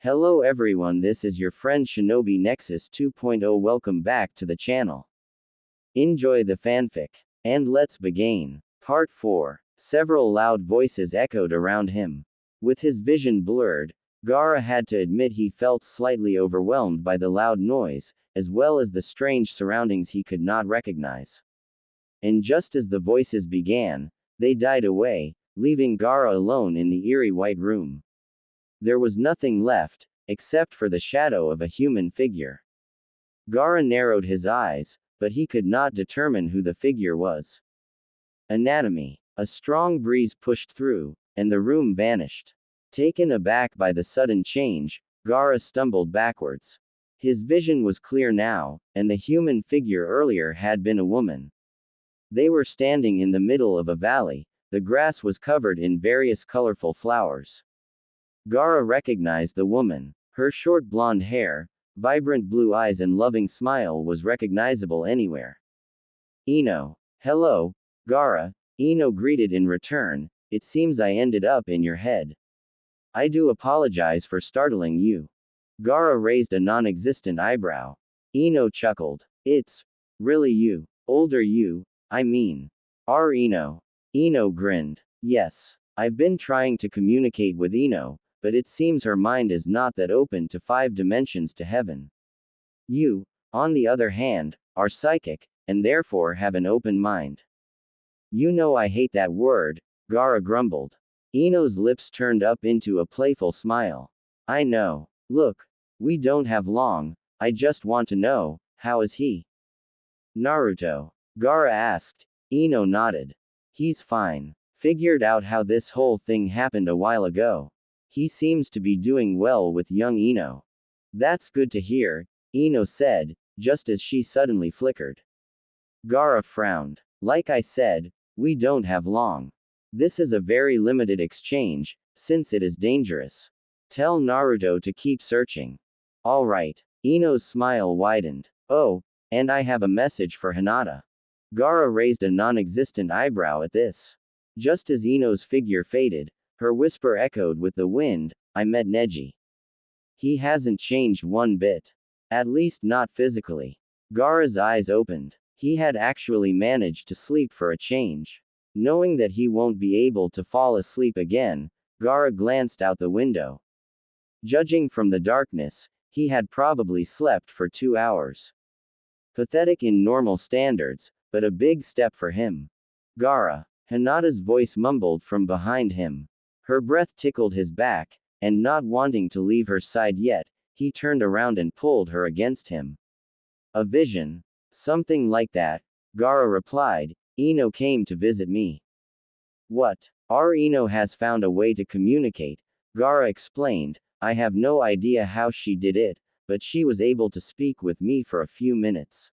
Hello everyone, this is your friend Shinobi Nexus 2.0. Welcome back to the channel. Enjoy the fanfic. And let's begin. Part 4. Several loud voices echoed around him. With his vision blurred, Gaara had to admit he felt slightly overwhelmed by the loud noise, as well as the strange surroundings he could not recognize. And just as the voices began, they died away, leaving Gaara alone in the eerie white room. There was nothing left, except for the shadow of a human figure. Gaara narrowed his eyes, but he could not determine who the figure was. Anatomy. A strong breeze pushed through, and the room vanished. Taken aback by the sudden change, Gaara stumbled backwards. His vision was clear now, and the human figure earlier had been a woman. They were standing in the middle of a valley. The grass was covered in various colorful flowers. Gaara recognized the woman. Her short blonde hair, vibrant blue eyes and loving smile was recognizable anywhere. Ino. Hello, Gaara, Ino greeted in return. It seems I ended up in your head. I do apologize for startling you. Gaara raised a non-existent eyebrow. Ino chuckled. It's really you. Older you, I mean. Ino. Ino grinned. Yes, I've been trying to communicate with Ino, but it seems her mind is not that open to 5 dimensions to heaven. You, on the other hand, are psychic, and therefore have an open mind. You know I hate that word, Gaara grumbled. Ino's lips turned up into a playful smile. I know. Look, we don't have long, I just want to know, how is he? Naruto. Gaara asked. Ino nodded. He's fine. Figured out how this whole thing happened a while ago. He seems to be doing well with young Ino. That's good to hear, Ino said, just as she suddenly flickered. Gaara frowned. Like I said, we don't have long. This is a very limited exchange, since it is dangerous. Tell Naruto to keep searching. Alright. Ino's smile widened. Oh, and I have a message for Hinata. Gaara raised a non-existent eyebrow at this. Just as Ino's figure faded, her whisper echoed with the wind, I met Neji. He hasn't changed one bit. At least not physically. Gaara's eyes opened. He had actually managed to sleep for a change. Knowing that he won't be able to fall asleep again, Gaara glanced out the window. Judging from the darkness, he had probably slept for 2 hours. Pathetic in normal standards, but a big step for him. Gaara. Hinata's voice mumbled from behind him. Her breath tickled his back, and not wanting to leave her side yet, he turned around and pulled her against him. A vision. Something like that, Gaara replied. Ino came to visit me. What? Ino has found a way to communicate, Gaara explained. I have no idea how she did it, but she was able to speak with me for a few minutes.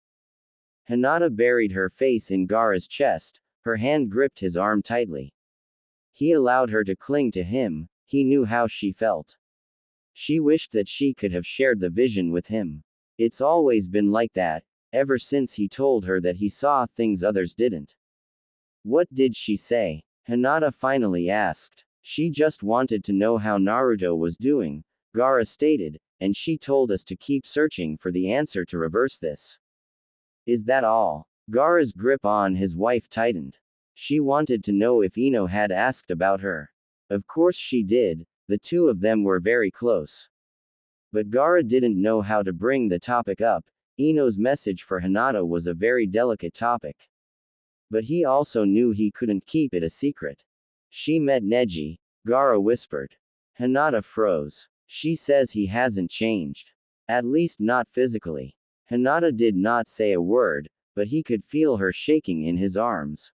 Hinata buried her face in Gaara's chest, her hand gripped his arm tightly. He allowed her to cling to him, he knew how she felt. She wished that she could have shared the vision with him. It's always been like that, ever since he told her that he saw things others didn't. What did she say? Hinata finally asked. She just wanted to know how Naruto was doing, Gaara stated, and she told us to keep searching for the answer to reverse this. Is that all? Gaara's grip on his wife tightened. She wanted to know if Ino had asked about her. Of course she did, the two of them were very close. But Gaara didn't know how to bring the topic up. Ino's message for Hinata was a very delicate topic. But he also knew he couldn't keep it a secret. She met Neji, Gaara whispered. Hinata froze. She says he hasn't changed. At least not physically. Hinata did not say a word, but he could feel her shaking in his arms.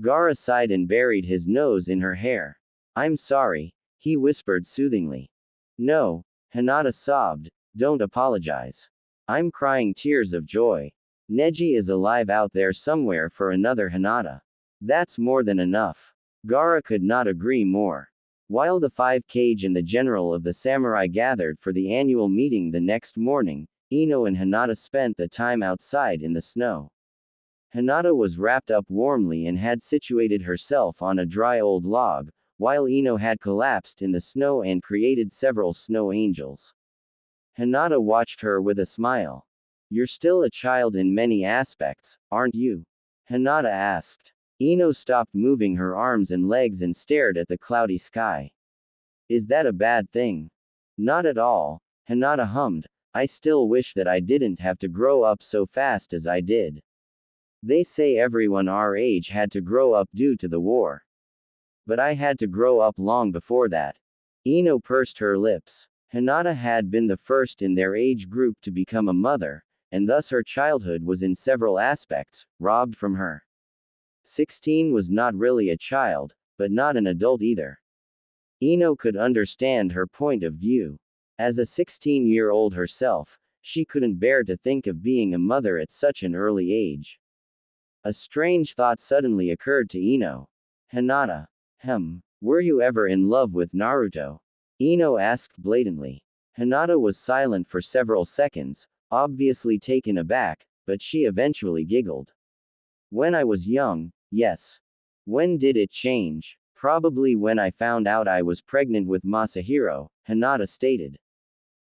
Gaara sighed and buried his nose in her hair. I'm sorry, he whispered soothingly. No, Hinata sobbed, don't apologize. I'm crying tears of joy. Neji is alive out there somewhere for another Hinata. That's more than enough. Gaara could not agree more. While the 5 Kage and the general of the samurai gathered for the annual meeting the next morning, Ino and Hinata spent the time outside in the snow. Hinata was wrapped up warmly and had situated herself on a dry old log, while Ino had collapsed in the snow and created several snow angels. Hinata watched her with a smile. You're still a child in many aspects, aren't you? Hinata asked. Ino stopped moving her arms and legs and stared at the cloudy sky. Is that a bad thing? Not at all, Hinata hummed. I still wish that I didn't have to grow up so fast as I did. They say everyone our age had to grow up due to the war. But I had to grow up long before that. Ino pursed her lips. Hinata had been the first in their age group to become a mother, and thus her childhood was in several aspects robbed from her. 16 was not really a child, but not an adult either. Ino could understand her point of view. As a 16-year-old herself, she couldn't bear to think of being a mother at such an early age. A strange thought suddenly occurred to Ino. Hinata. Were you ever in love with Naruto? Ino asked blatantly. Hinata was silent for several seconds, obviously taken aback, but she eventually giggled. When I was young, yes. When did it change? Probably when I found out I was pregnant with Masahiro, Hinata stated.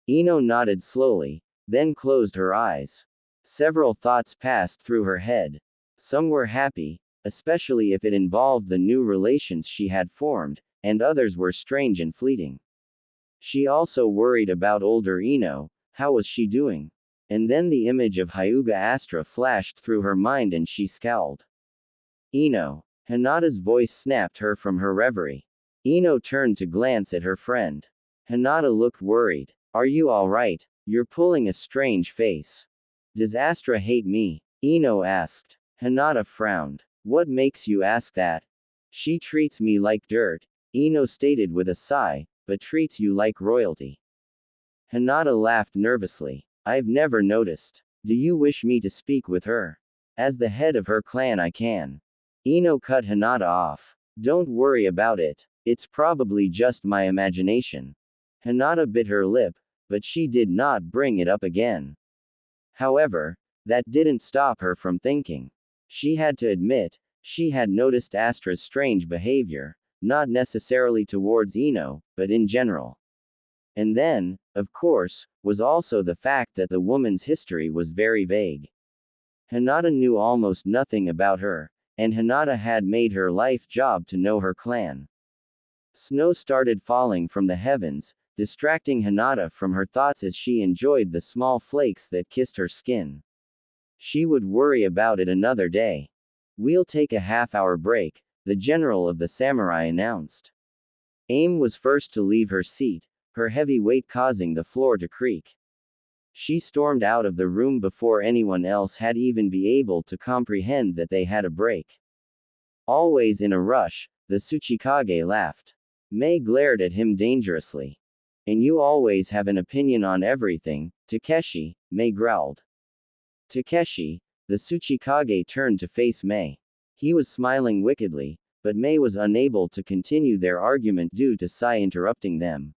Ino nodded slowly, then closed her eyes. Several thoughts passed through her head. Some were happy, especially if it involved the new relations she had formed, and others were strange and fleeting. She also worried about older Ino. How was she doing? And then the image of Hyuga Astra flashed through her mind and she scowled. Ino. Hinata's voice snapped her from her reverie. Ino turned to glance at her friend. Hinata looked worried. Are you alright? You're pulling a strange face. Does Astra hate me? Ino asked. Hinata frowned. What makes you ask that? She treats me like dirt, Ino stated with a sigh, but treats you like royalty. Hinata laughed nervously. I've never noticed. Do you wish me to speak with her? As the head of her clan I can. Ino cut Hinata off. Don't worry about it. It's probably just my imagination. Hinata bit her lip, but she did not bring it up again. However, that didn't stop her from thinking. She had to admit, she had noticed Astra's strange behavior, not necessarily towards Ino, but in general. And then, of course, was also the fact that the woman's history was very vague. Hinata knew almost nothing about her, and Hinata had made her life job to know her clan. Snow started falling from the heavens, distracting Hinata from her thoughts as she enjoyed the small flakes that kissed her skin. She would worry about it another day. We'll take a half-hour break, the general of the samurai announced. Aim was first to leave her seat, her heavy weight causing the floor to creak. She stormed out of the room before anyone else had even been able to comprehend that they had a break. Always in a rush, the Tsuchikage laughed. Mei glared at him dangerously. And you always have an opinion on everything, Takeshi, Mei growled. Takeshi, the Tsuchikage turned to face Mei. He was smiling wickedly, but Mei was unable to continue their argument due to Sai interrupting them.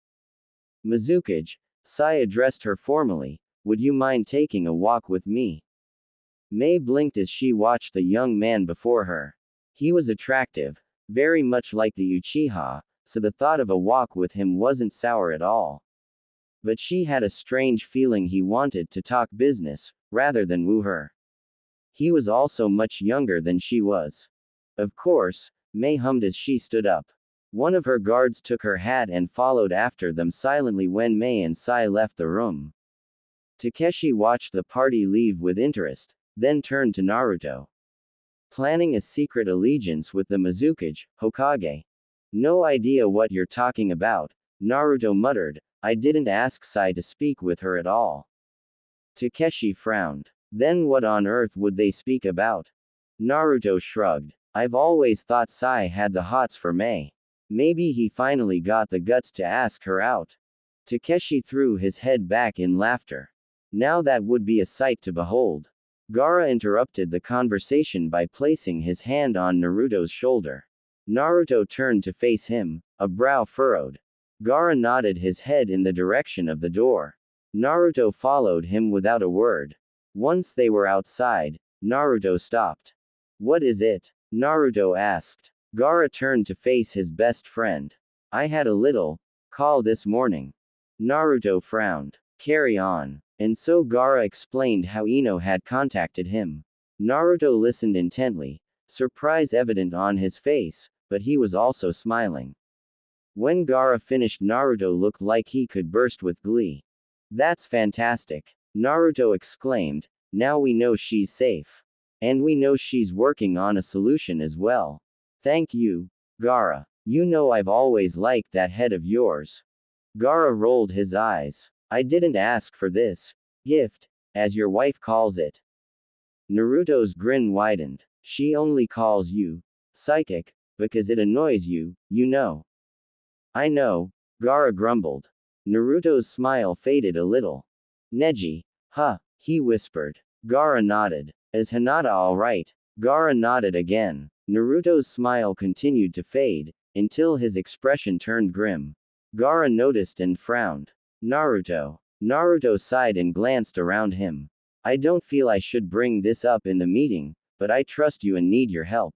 Mizukage, Sai addressed her formally, would you mind taking a walk with me? Mei blinked as she watched the young man before her. He was attractive, very much like the Uchiha, so the thought of a walk with him wasn't sour at all. But she had a strange feeling he wanted to talk business, rather than woo her. He was also much younger than she was. Of course, Mei hummed as she stood up. One of her guards took her hat and followed after them silently when Mei and Sai left the room. Takeshi watched the party leave with interest, then turned to Naruto. Planning a secret allegiance with the Mizukage, Hokage. No idea what you're talking about, Naruto muttered, I didn't ask Sai to speak with her at all. Takeshi frowned. Then what on earth would they speak about? Naruto shrugged. I've always thought Sai had the hots for Mei. Maybe he finally got the guts to ask her out. Takeshi threw his head back in laughter. Now that would be a sight to behold. Gaara interrupted the conversation by placing his hand on Naruto's shoulder. Naruto turned to face him, a brow furrowed. Gaara nodded his head in the direction of the door. Naruto followed him without a word. Once they were outside, Naruto stopped. What is it? Naruto asked. Gaara turned to face his best friend. I had a little call this morning. Naruto frowned. Carry on. And so Gaara explained how Ino had contacted him. Naruto listened intently, surprise evident on his face, but he was also smiling. When Gaara finished, Naruto looked like he could burst with glee. That's fantastic. Naruto exclaimed, now we know she's safe. And we know she's working on a solution as well. Thank you, Gaara. You know I've always liked that head of yours. Gaara rolled his eyes. I didn't ask for this gift, as your wife calls it. Naruto's grin widened. She only calls you psychic, because it annoys you, you know. I know, Gaara grumbled. Naruto's smile faded a little. Neji, huh, he whispered. Gaara nodded. Is Hinata alright? Gaara nodded again. Naruto's smile continued to fade, until his expression turned grim. Gaara noticed and frowned. Naruto. Naruto sighed and glanced around him. I don't feel I should bring this up in the meeting, but I trust you and need your help.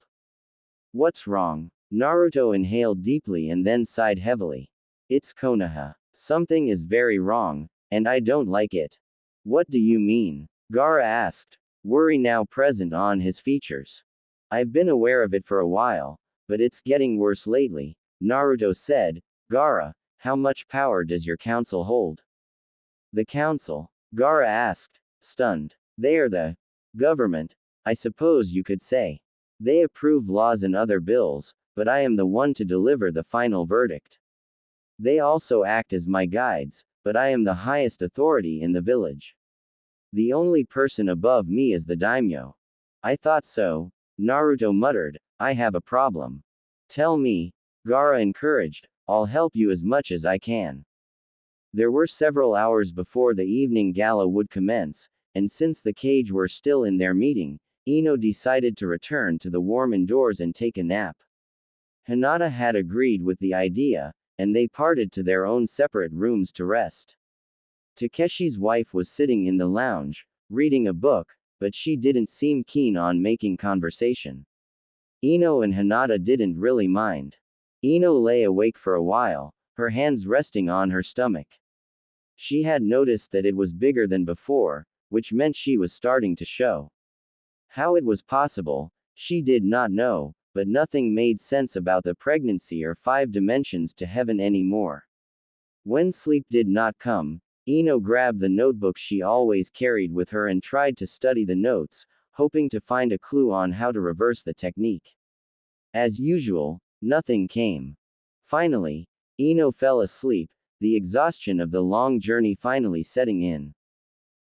What's wrong? Naruto inhaled deeply and then sighed heavily. It's Konoha. Something is very wrong, and I don't like it. What do you mean? Gaara asked, worry now present on his features. I've been aware of it for a while, but it's getting worse lately, Naruto said. Gaara, how much power does your council hold? The council? Gaara asked, stunned. They are the government, I suppose you could say. They approve laws and other bills, but I am the one to deliver the final verdict. They also act as my guides, but I am the highest authority in the village. The only person above me is the daimyo. I thought so, Naruto muttered. I have a problem. Tell me, Gaara encouraged. I'll help you as much as I can. There were several hours before the evening gala would commence, and since the cage were still in their meeting, Ino decided to return to the warm indoors and take a nap. Hinata had agreed with the idea, and they parted to their own separate rooms to rest. Takeshi's wife was sitting in the lounge, reading a book, but she didn't seem keen on making conversation. Ino and Hinata didn't really mind. Ino lay awake for a while, her hands resting on her stomach. She had noticed that it was bigger than before, which meant she was starting to show. How it was possible, she did not know, but nothing made sense about the pregnancy or 5 dimensions to heaven anymore. When sleep did not come, Ino grabbed the notebook she always carried with her and tried to study the notes, hoping to find a clue on how to reverse the technique. As usual, nothing came. Finally, Ino fell asleep, the exhaustion of the long journey finally setting in.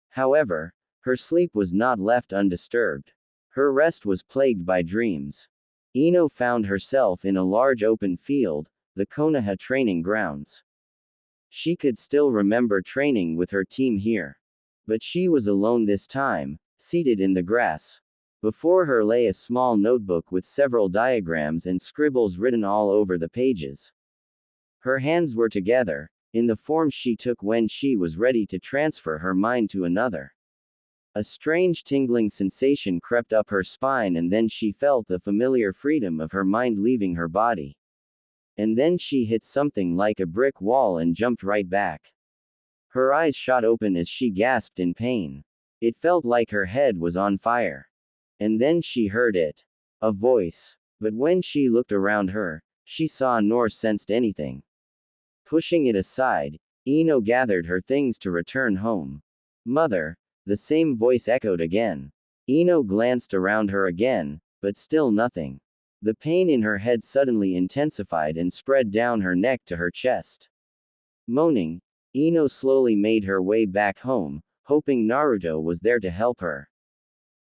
However, her sleep was not left undisturbed. Her rest was plagued by dreams. Ino found herself in a large open field, the Konoha training grounds. She could still remember training with her team here. But she was alone this time, seated in the grass. Before her lay a small notebook with several diagrams and scribbles written all over the pages. Her hands were together, in the form she took when she was ready to transfer her mind to another. A strange tingling sensation crept up her spine, and then she felt the familiar freedom of her mind leaving her body. And then she hit something like a brick wall and jumped right back. Her eyes shot open as she gasped in pain. It felt like her head was on fire. And then she heard it. A voice. But when she looked around her, she saw nor sensed anything. Pushing it aside, Ino gathered her things to return home. Mother, the same voice echoed again. Ino glanced around her again, but still nothing. The pain in her head suddenly intensified and spread down her neck to her chest. Moaning, Ino slowly made her way back home, hoping Naruto was there to help her.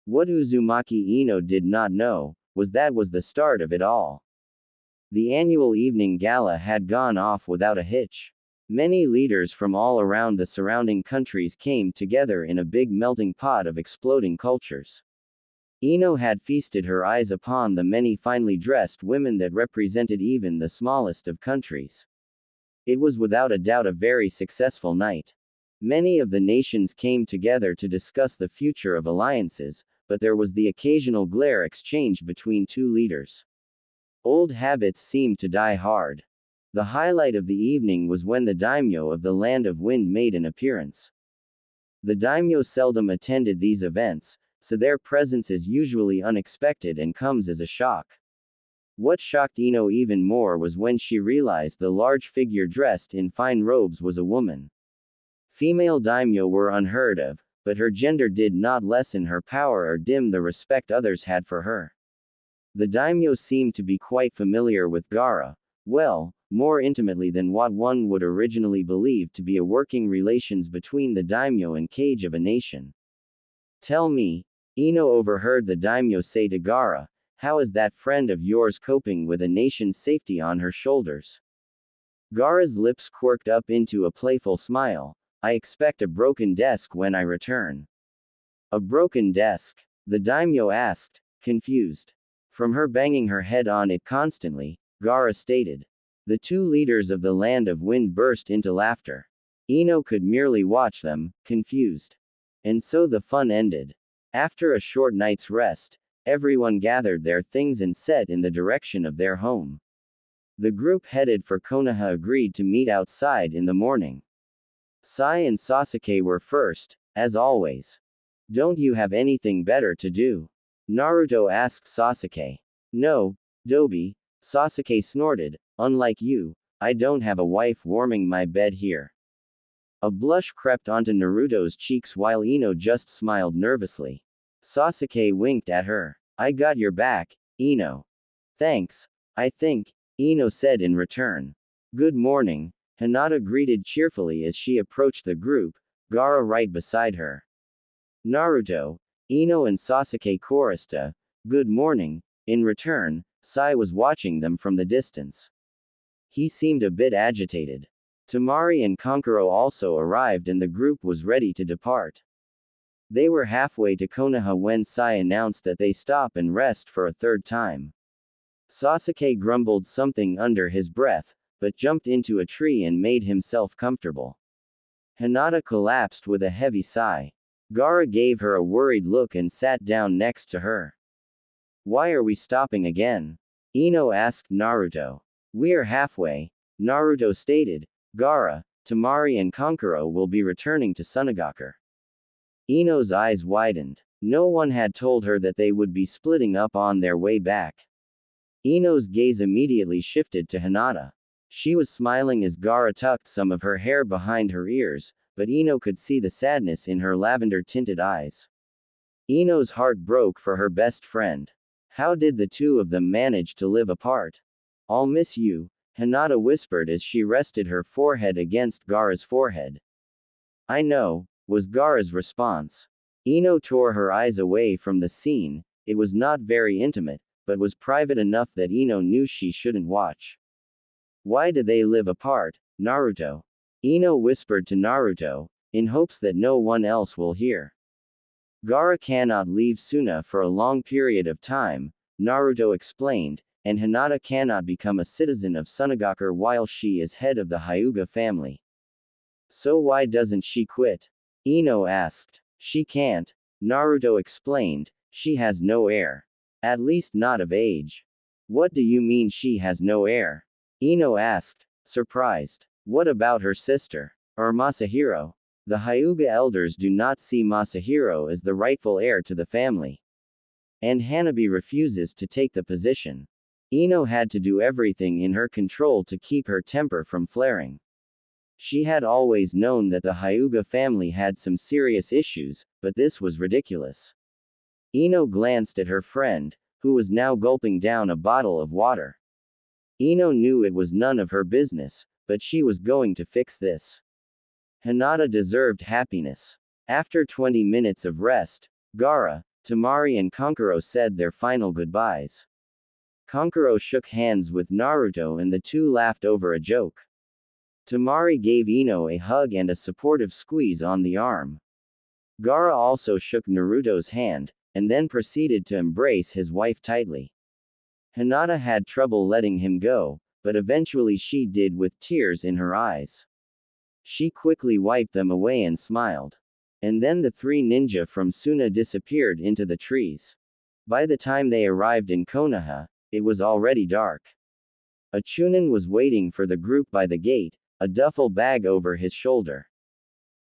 What Uzumaki Ino did not know, was that was the start of it all. The annual evening gala had gone off without a hitch. Many leaders from all around the surrounding countries came together in a big melting pot of exploding cultures. Ino had feasted her eyes upon the many finely dressed women that represented even the smallest of countries. It was without a doubt a very successful night. Many of the nations came together to discuss the future of alliances, but there was the occasional glare exchange between two leaders. Old habits seemed to die hard. The highlight of the evening was when the daimyo of the Land of Wind made an appearance. The daimyo seldom attended these events, so their presence is usually unexpected and comes as a shock. What shocked Ino even more was when she realized the large figure dressed in fine robes was a woman. Female daimyo were unheard of, but her gender did not lessen her power or dim the respect others had for her. The daimyo seemed to be quite familiar with Gaara, well, more intimately than what one would originally believe to be a working relations between the daimyo and cage of a nation. Tell me, Ino overheard the daimyo say to Gaara, how is that friend of yours coping with a nation's safety on her shoulders? Gaara's lips quirked up into a playful smile. I expect a broken desk when I return. A broken desk? The daimyo asked, confused. From her banging her head on it constantly, Gaara stated. The two leaders of the Land of Wind burst into laughter. Ino could merely watch them, confused. And so the fun ended. After a short night's rest, everyone gathered their things and set in the direction of their home. The group headed for Konoha agreed to meet outside in the morning. Sai and Sasuke were first, as always. Don't you have anything better to do? Naruto asked Sasuke. No, Dobi, Sasuke snorted, unlike you, I don't have a wife warming my bed here. A blush crept onto Naruto's cheeks while Ino just smiled nervously. Sasuke winked at her. I got your back, Ino. Thanks, I think, Ino said in return. Good morning, Hinata greeted cheerfully as she approached the group, Gaara right beside her. Naruto, Ino and Sasuke chorused a, good morning. In return, Sai was watching them from the distance. He seemed a bit agitated. Temari and Kankuro also arrived and the group was ready to depart. They were halfway to Konoha when Sai announced that they stop and rest for a third time. Sasuke grumbled something under his breath, but jumped into a tree and made himself comfortable. Hinata collapsed with a heavy sigh. Gaara gave her a worried look and sat down next to her. Why are we stopping again? Ino asked Naruto. We're halfway, Naruto stated. Gaara, Temari and Kankuro will be returning to Sunagaku. Ino's eyes widened. No one had told her that they would be splitting up on their way back. Ino's gaze immediately shifted to Hinata. She was smiling as Gaara tucked some of her hair behind her ears, but Ino could see the sadness in her lavender-tinted eyes. Ino's heart broke for her best friend. How did the two of them manage to live apart? I'll miss you, Hinata whispered as she rested her forehead against Gaara's forehead. I know, was Gaara's response. Ino tore her eyes away from the scene. It was not very intimate, but was private enough that Ino knew she shouldn't watch. Why do they live apart, Naruto? Ino whispered to Naruto, in hopes that no one else will hear. Gaara cannot leave Suna for a long period of time, Naruto explained, and Hinata cannot become a citizen of Sunagaku while she is head of the Hyuga family. So why doesn't she quit? Ino asked. She can't, Naruto explained, she has no heir. At least not of age. What do you mean she has no heir? Ino asked, surprised. What about her sister? Or Masahiro? The Hyuga elders do not see Masahiro as the rightful heir to the family. And Hanabi refuses to take the position. Ino had to do everything in her control to keep her temper from flaring. She had always known that the Hyuga family had some serious issues, but this was ridiculous. Ino glanced at her friend, who was now gulping down a bottle of water. Ino knew it was none of her business, but she was going to fix this. Hinata deserved happiness. After 20 minutes of rest, Gaara, Temari and Kankuro said their final goodbyes. Kankuro shook hands with Naruto and the two laughed over a joke. Temari gave Ino a hug and a supportive squeeze on the arm. Gaara also shook Naruto's hand, and then proceeded to embrace his wife tightly. Hinata had trouble letting him go, but eventually she did with tears in her eyes. She quickly wiped them away and smiled. And then the three ninja from Suna disappeared into the trees. By the time they arrived in Konoha, it was already dark. A Chunin was waiting for the group by the gate, a duffel bag over his shoulder.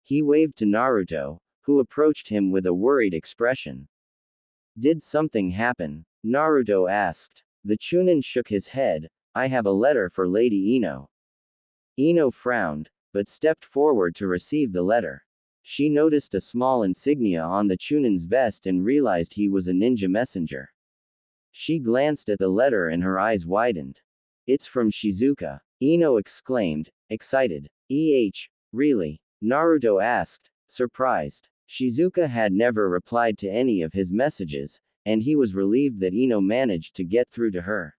He waved to Naruto, who approached him with a worried expression. Did something happen? Naruto asked. The Chunin shook his head. I have a letter for Lady Ino. Ino frowned, but stepped forward to receive the letter. She noticed a small insignia on the Chunin's vest and realized he was a ninja messenger. She glanced at the letter and her eyes widened. It's from Shizuka. Ino exclaimed, excited. Really? Naruto asked, surprised. Shizuka had never replied to any of his messages, and he was relieved that Ino managed to get through to her.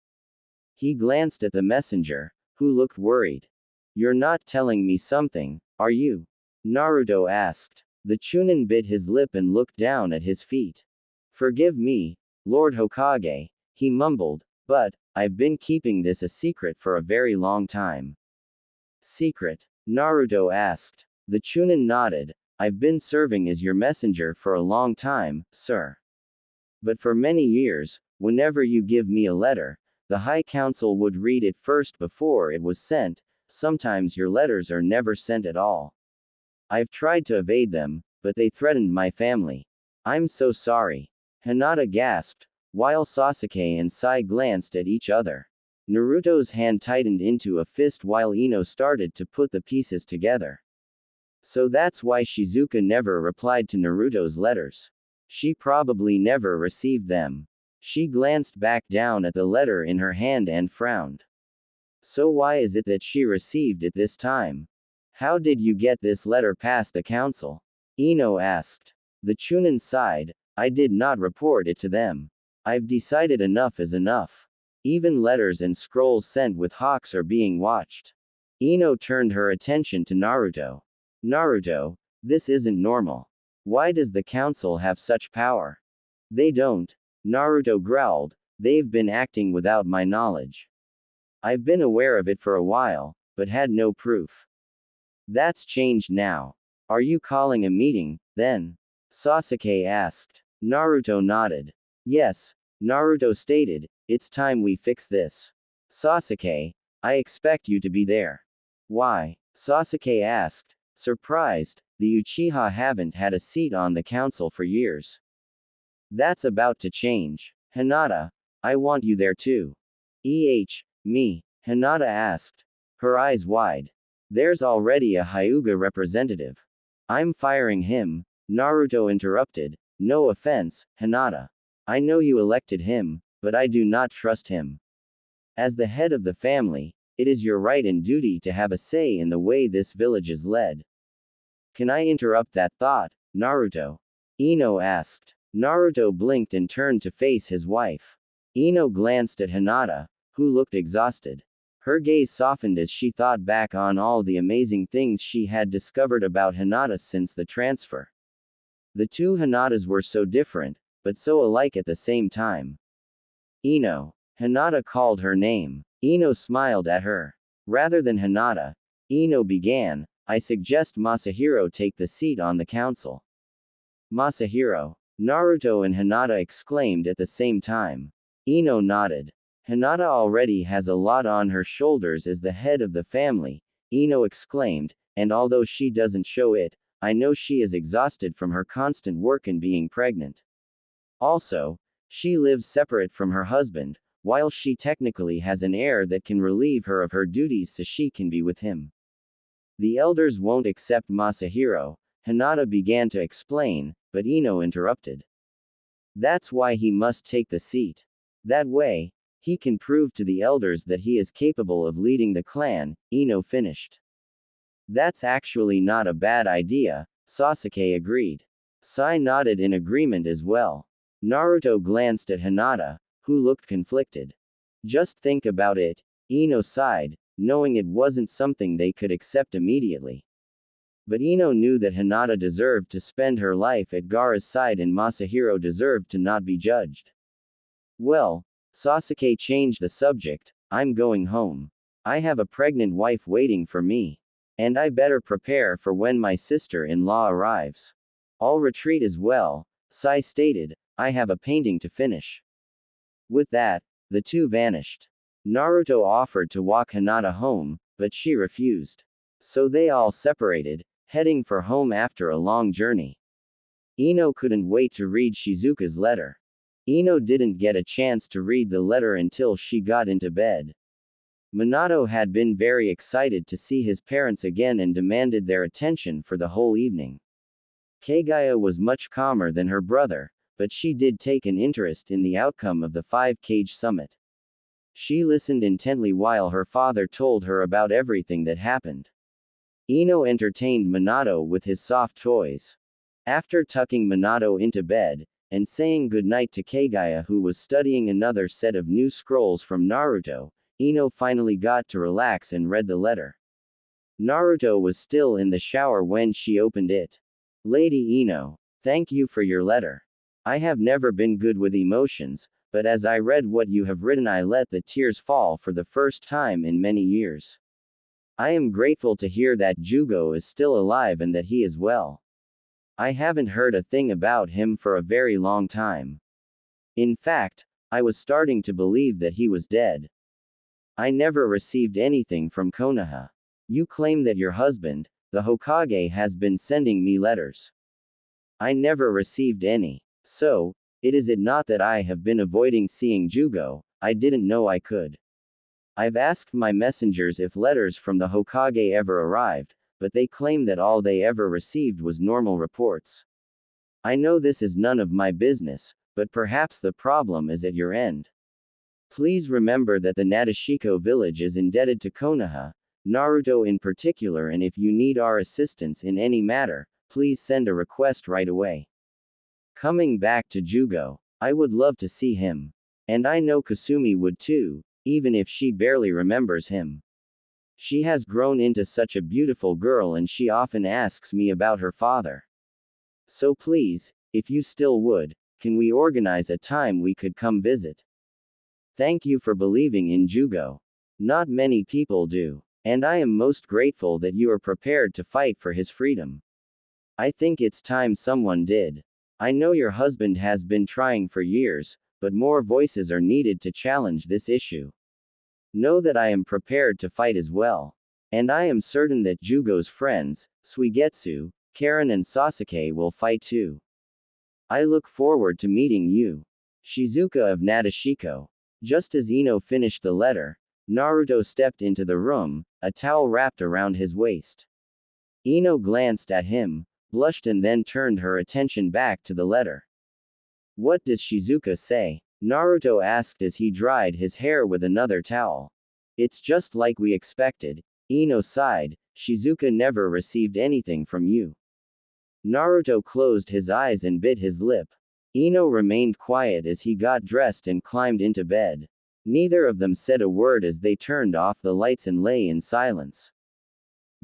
He glanced at the messenger, who looked worried. You're not telling me something, are you? Naruto asked. The Chunin bit his lip and looked down at his feet. Forgive me, Lord Hokage, he mumbled, but I've been keeping this a secret for a very long time. Secret? Naruto asked. The Chunin nodded. I've been serving as your messenger for a long time, sir. But for many years, whenever you give me a letter, the High Council would read it first before it was sent. Sometimes your letters are never sent at all. I've tried to evade them, but they threatened my family. I'm so sorry. Hinata gasped, while Sasuke and Sai glanced at each other. Naruto's hand tightened into a fist while Ino started to put the pieces together. So that's why Shizuka never replied to Naruto's letters. She probably never received them. She glanced back down at the letter in her hand and frowned. So why is it that she received it this time? How did you get this letter past the council? Ino asked. The Chunin sighed. I did not report it to them. I've decided enough is enough. Even letters and scrolls sent with hawks are being watched. Ino turned her attention to Naruto. Naruto, this isn't normal. Why does the council have such power? They don't. Naruto growled. They've been acting without my knowledge. I've been aware of it for a while, but had no proof. That's changed now. Are you calling a meeting, then? Sasuke asked. Naruto nodded. Yes, Naruto stated, it's time we fix this. Sasuke, I expect you to be there. Why? Sasuke asked, surprised. The Uchiha haven't had a seat on the council for years. That's about to change. Hinata, I want you there too. Me? Hinata asked. Her eyes wide. There's already a Hyuga representative. I'm firing him, Naruto interrupted. No offense, Hinata. I know you elected him, but I do not trust him. As the head of the family, it is your right and duty to have a say in the way this village is led. Can I interrupt that thought, Naruto? Ino asked. Naruto blinked and turned to face his wife. Ino glanced at Hinata, who looked exhausted. Her gaze softened as she thought back on all the amazing things she had discovered about Hinata since the transfer. The two Hinatas were so different, but so alike at the same time. Ino. Hinata called her name. Ino smiled at her. Rather than Hinata, Ino began, I suggest Masahiro take the seat on the council. Masahiro. Naruto and Hinata exclaimed at the same time. Ino nodded. Hinata already has a lot on her shoulders as the head of the family, Ino exclaimed, and although she doesn't show it, I know she is exhausted from her constant work and being pregnant. Also, she lives separate from her husband, while she technically has an heir that can relieve her of her duties so she can be with him. The elders won't accept Masahiro, Hinata began to explain, but Ino interrupted. That's why he must take the seat. That way, he can prove to the elders that he is capable of leading the clan, Ino finished. That's actually not a bad idea, Sasuke agreed. Sai nodded in agreement as well. Naruto glanced at Hinata, who looked conflicted. Just think about it, Ino sighed, knowing it wasn't something they could accept immediately. But Ino knew that Hinata deserved to spend her life at Gaara's side and Masahiro deserved to not be judged. Well, Sasuke changed the subject, I'm going home. I have a pregnant wife waiting for me. And I better prepare for when my sister-in-law arrives. I'll retreat as well, Sai stated, I have a painting to finish. With that, The two vanished. Naruto offered to walk Hinata home, but she refused. So they all separated, heading for home after a long journey. Ino couldn't wait to read Shizuka's letter. Ino didn't get a chance to read the letter until she got into bed. Minato had been very excited to see his parents again and demanded their attention for the whole evening. Kagaya was much calmer than her brother, but she did take an interest in the outcome of the 5-cage summit. She listened intently while her father told her about everything that happened. Ino entertained Minato with his soft toys. After tucking Minato into bed, and saying goodnight to Kagaya, who was studying another set of new scrolls from Naruto, Ino finally got to relax and read the letter. Naruto was still in the shower when she opened it. Lady Ino, thank you for your letter. I have never been good with emotions, but as I read what you have written I let the tears fall for the first time in many years. I am grateful to hear that Jugo is still alive and that he is well. I haven't heard a thing about him for a very long time. In fact, I was starting to believe that he was dead. I never received anything from Konoha. You claim that your husband, the Hokage, has been sending me letters. I never received any. So, is it not that I have been avoiding seeing Jugo? I didn't know I could. I've asked my messengers if letters from the Hokage ever arrived, but they claim that all they ever received was normal reports. I know this is none of my business, but perhaps the problem is at your end. Please remember that the Nadeshiko village is indebted to Konoha, Naruto in particular, and if you need our assistance in any matter, please send a request right away. Coming back to Jugo, I would love to see him. And I know Kasumi would too, even if she barely remembers him. She has grown into such a beautiful girl and she often asks me about her father. So please, if you still would, can we organize a time we could come visit? Thank you for believing in Jugo. Not many people do. And I am most grateful that you are prepared to fight for his freedom. I think it's time someone did. I know your husband has been trying for years, but more voices are needed to challenge this issue. Know that I am prepared to fight as well. And I am certain that Jugo's friends, Suigetsu, Karen and Sasuke will fight too. I look forward to meeting you. Shizuka of Nadeshiko. Just as Ino finished the letter, Naruto stepped into the room, a towel wrapped around his waist. Ino glanced at him, blushed and then turned her attention back to the letter. What does Shizuka say? Naruto asked as he dried his hair with another towel. It's just like we expected. Ino sighed. Shizuka never received anything from you. Naruto closed his eyes and bit his lip. Ino remained quiet as he got dressed and climbed into bed. Neither of them said a word as they turned off the lights and lay in silence.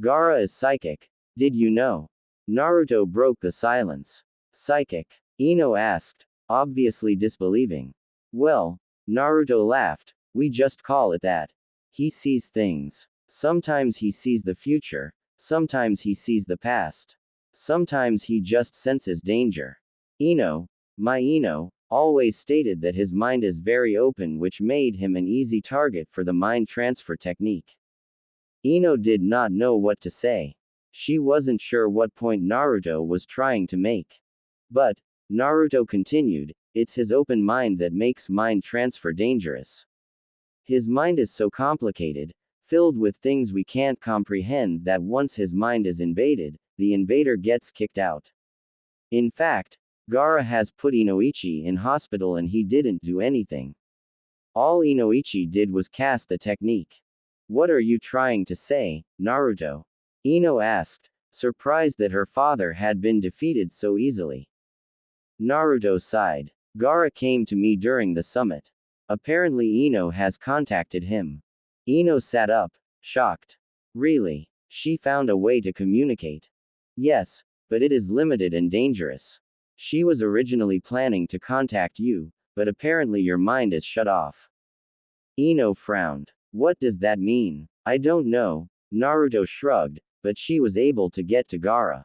Gaara is psychic. Did you know? Naruto broke the silence. Psychic? Ino asked, obviously disbelieving. Well, Naruto laughed, we just call it that. He sees things. Sometimes he sees the future, sometimes he sees the past. Sometimes he just senses danger. Ino, my Ino, always stated that his mind is very open, which made him an easy target for the mind transfer technique. Ino did not know what to say. She wasn't sure what point Naruto was trying to make. But, Naruto continued, it's his open mind that makes mind transfer dangerous. His mind is so complicated, filled with things we can't comprehend, that once his mind is invaded, the invader gets kicked out. In fact, Gaara has put Inoichi in hospital and he didn't do anything. All Inoichi did was cast the technique. What are you trying to say, Naruto? Ino asked, surprised that her father had been defeated so easily. Naruto sighed. Gaara came to me during the summit. Apparently Ino has contacted him. Ino sat up, shocked. Really? She found a way to communicate. Yes, but it is limited and dangerous. She was originally planning to contact you, but apparently your mind is shut off. Ino frowned. What does that mean? I don't know, Naruto shrugged, but she was able to get to Gaara.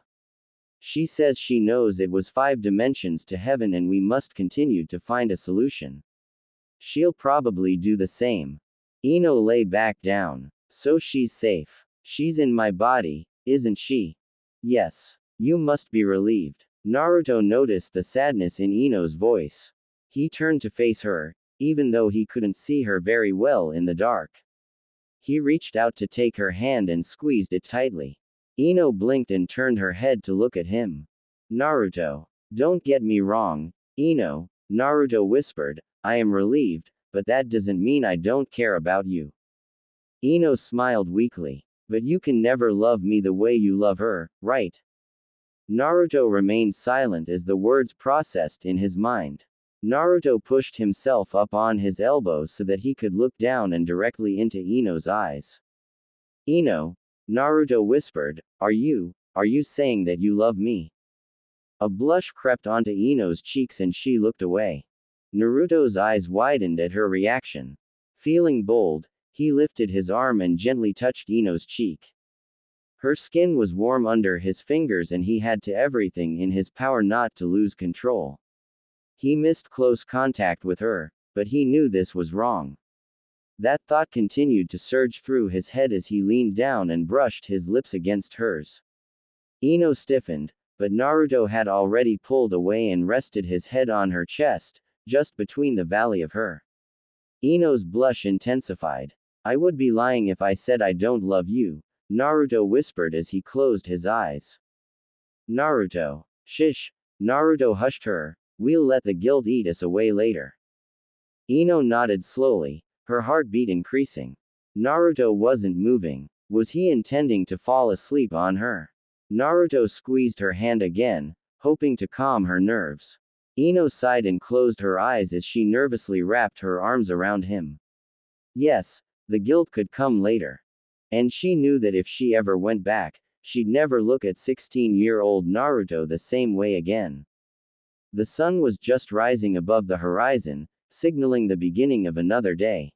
She says she knows it was 5 dimensions to heaven and we must continue to find a solution. She'll probably do the same. Ino lay back down. So she's safe. She's in my body, isn't she? Yes. You must be relieved. Naruto noticed the sadness in Ino's voice. He turned to face her, even though he couldn't see her very well in the dark. He reached out to take her hand and squeezed it tightly. Ino blinked and turned her head to look at him. Naruto. Don't get me wrong, Ino, Naruto whispered, I am relieved, but that doesn't mean I don't care about you. Ino smiled weakly. But you can never love me the way you love her, right? Naruto remained silent as the words processed in his mind. Naruto pushed himself up on his elbow so that he could look down and directly into Ino's eyes. Ino, Naruto whispered, Are you saying that you love me? A blush crept onto Ino's cheeks and she looked away. Naruto's eyes widened at her reaction. Feeling bold, he lifted his arm and gently touched Ino's cheek. Her skin was warm under his fingers and he had to everything in his power not to lose control. He missed close contact with her, but he knew this was wrong. That thought continued to surge through his head as he leaned down and brushed his lips against hers. Ino stiffened, but Naruto had already pulled away and rested his head on her chest, just between the valley of her. Ino's blush intensified. I would be lying if I said I don't love you, Naruto whispered as he closed his eyes. Naruto. Shish. Naruto hushed her. We'll let the guilt eat us away later. Ino nodded slowly, her heartbeat increasing. Naruto wasn't moving. Was he intending to fall asleep on her? Naruto squeezed her hand again, hoping to calm her nerves. Ino sighed and closed her eyes as she nervously wrapped her arms around him. Yes, the guilt could come later. And she knew that if she ever went back, she'd never look at 16-year-old Naruto the same way again. The sun was just rising above the horizon, signaling the beginning of another day.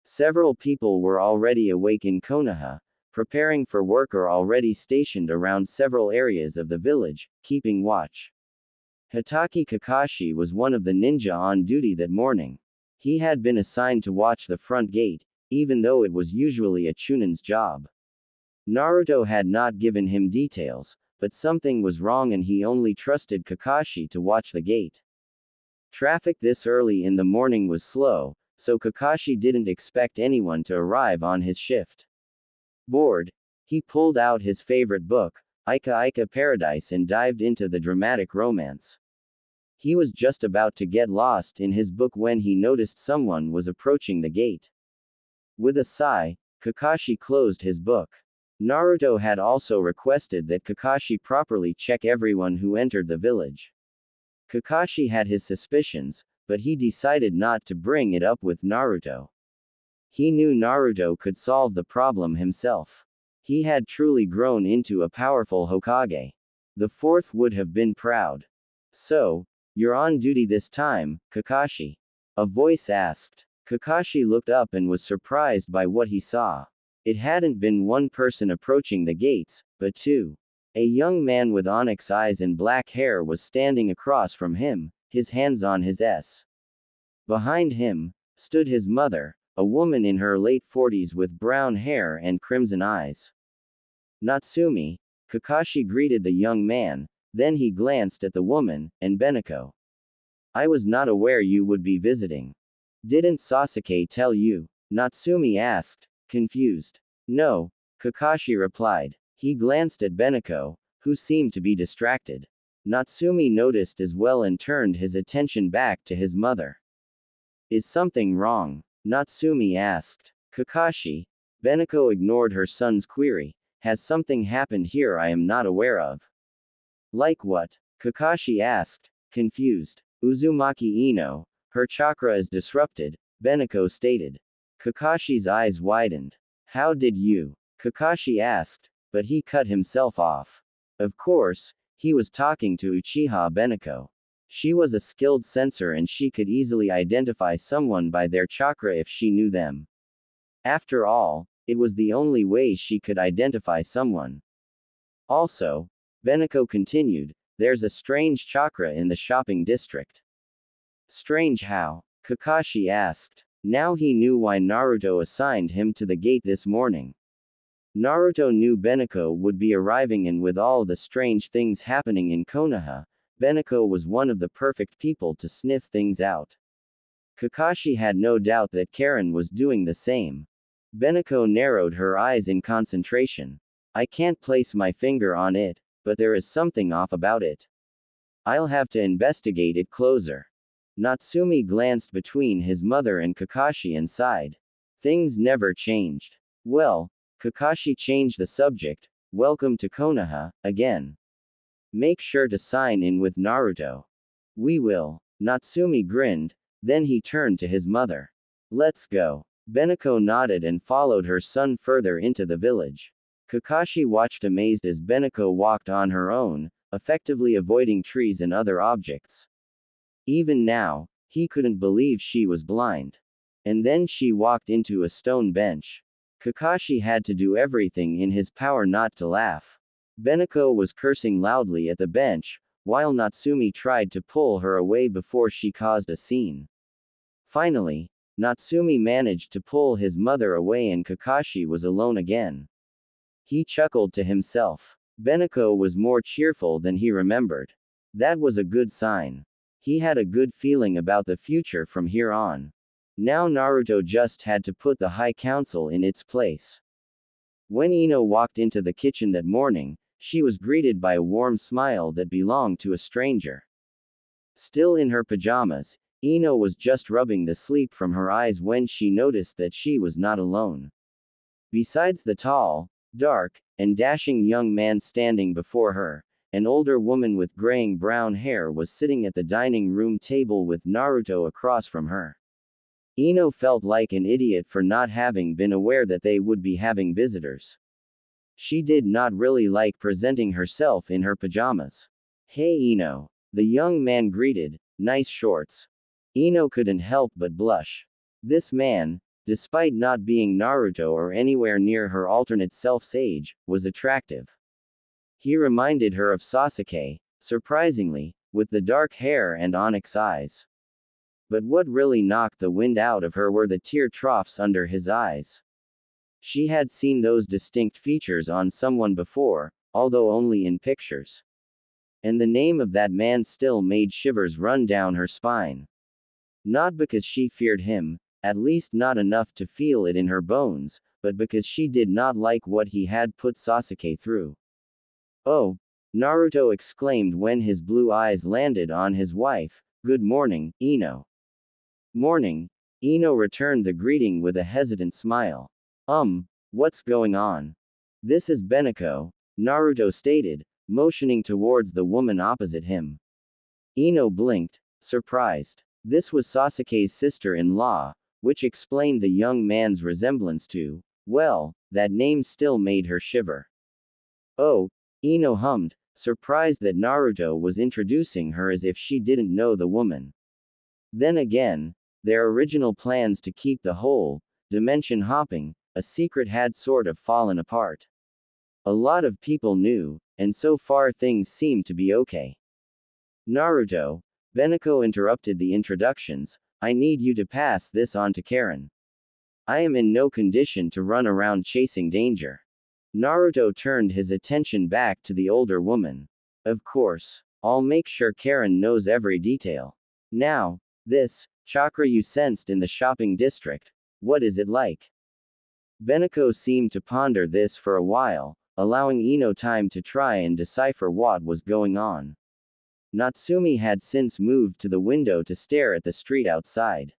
Several people were already awake in Konoha, preparing for work or already stationed around several areas of the village, keeping watch. Hitaki Kakashi was one of the ninja on duty that morning. He had been assigned to watch the front gate, even though it was usually a Chunin's job. Naruto had not given him details, but something was wrong and he only trusted Kakashi to watch the gate. Traffic this early in the morning was slow, so Kakashi didn't expect anyone to arrive on his shift. Bored, he pulled out his favorite book, Ika Ika Paradise, and dived into the dramatic romance. He was just about to get lost in his book when he noticed someone was approaching the gate. With a sigh, Kakashi closed his book. Naruto had also requested that Kakashi properly check everyone who entered the village. Kakashi had his suspicions, but he decided not to bring it up with Naruto. He knew Naruto could solve the problem himself. He had truly grown into a powerful Hokage. The fourth would have been proud. So, you're on duty this time, Kakashi? A voice asked. Kakashi looked up and was surprised by what he saw. It hadn't been one person approaching the gates, but two. A young man with onyx eyes and black hair was standing across from him, his hands on his S. Behind him stood his mother, a woman in her late 40s with brown hair and crimson eyes. Natsumi. Kakashi greeted the young man, then he glanced at the woman, and Beneko. I was not aware you would be visiting. Didn't Sasuke tell you? Natsumi asked, confused. No, Kakashi replied. He glanced at Beneko, who seemed to be distracted. Natsumi noticed as well and turned his attention back to his mother. Is something wrong? Natsumi asked. Kakashi. Beneko ignored her son's query. Has something happened here I am not aware of? Like what? Kakashi asked, confused. Uzumaki Ino. Her chakra is disrupted, Beneko stated. Kakashi's eyes widened. How did you? Kakashi asked, but he cut himself off. Of course, he was talking to Uchiha Beneko. She was a skilled sensor and she could easily identify someone by their chakra if she knew them. After all, it was the only way she could identify someone. Also, Beneko continued, there's a strange chakra in the shopping district. Strange how? Kakashi asked. Now he knew why Naruto assigned him to the gate this morning. Naruto knew Beneko would be arriving, and with all the strange things happening in Konoha, Beneko was one of the perfect people to sniff things out. Kakashi had no doubt that Karen was doing the same. Beneko narrowed her eyes in concentration. I can't place my finger on it, but there is something off about it. I'll have to investigate it closer. Natsumi glanced between his mother and Kakashi and sighed. Things never changed. Well, Kakashi changed the subject. Welcome to Konoha, again. Make sure to sign in with Naruto. We will. Natsumi grinned, then he turned to his mother. Let's go. Beneko nodded and followed her son further into the village. Kakashi watched amazed as Beneko walked on her own, effectively avoiding trees and other objects. Even now, he couldn't believe she was blind. And then she walked into a stone bench. Kakashi had to do everything in his power not to laugh. Beneko was cursing loudly at the bench, while Natsumi tried to pull her away before she caused a scene. Finally, Natsumi managed to pull his mother away and Kakashi was alone again. He chuckled to himself. Beneko was more cheerful than he remembered. That was a good sign. He had a good feeling about the future from here on. Now Naruto just had to put the High Council in its place. When Ino walked into the kitchen that morning, she was greeted by a warm smile that belonged to a stranger. Still in her pajamas, Ino was just rubbing the sleep from her eyes when she noticed that she was not alone. Besides the tall, dark, and dashing young man standing before her, an older woman with graying brown hair was sitting at the dining room table with Naruto across from her. Ino felt like an idiot for not having been aware that they would be having visitors. She did not really like presenting herself in her pajamas. Hey Ino. The young man greeted. Nice shorts. Ino couldn't help but blush. This man, despite not being Naruto or anywhere near her alternate self's age, was attractive. He reminded her of Sasuke, surprisingly, with the dark hair and onyx eyes. But what really knocked the wind out of her were the tear troughs under his eyes. She had seen those distinct features on someone before, although only in pictures. And the name of that man still made shivers run down her spine. Not because she feared him, at least not enough to feel it in her bones, but because she did not like what he had put Sasuke through. Oh! Naruto exclaimed when his blue eyes landed on his wife. Good morning, Ino. Morning. Ino returned the greeting with a hesitant smile. What's going on? This is Beneko, Naruto stated, motioning towards the woman opposite him. Ino blinked, surprised. This was Sasuke's sister-in-law, which explained the young man's resemblance to, well, that name still made her shiver. Oh, Ino hummed, surprised that Naruto was introducing her as if she didn't know the woman. Then again, their original plans to keep the whole dimension hopping a secret had sort of fallen apart. A lot of people knew, and so far things seemed to be okay. Naruto, Beneko interrupted the introductions, I need you to pass this on to Karen. I am in no condition to run around chasing danger. Naruto turned his attention back to the older woman. Of course. I'll make sure Karen knows every detail. Now, this chakra you sensed in the shopping district, what is it like? Beneko seemed to ponder this for a while, allowing Ino time to try and decipher what was going on. Natsumi had since moved to the window to stare at the street outside.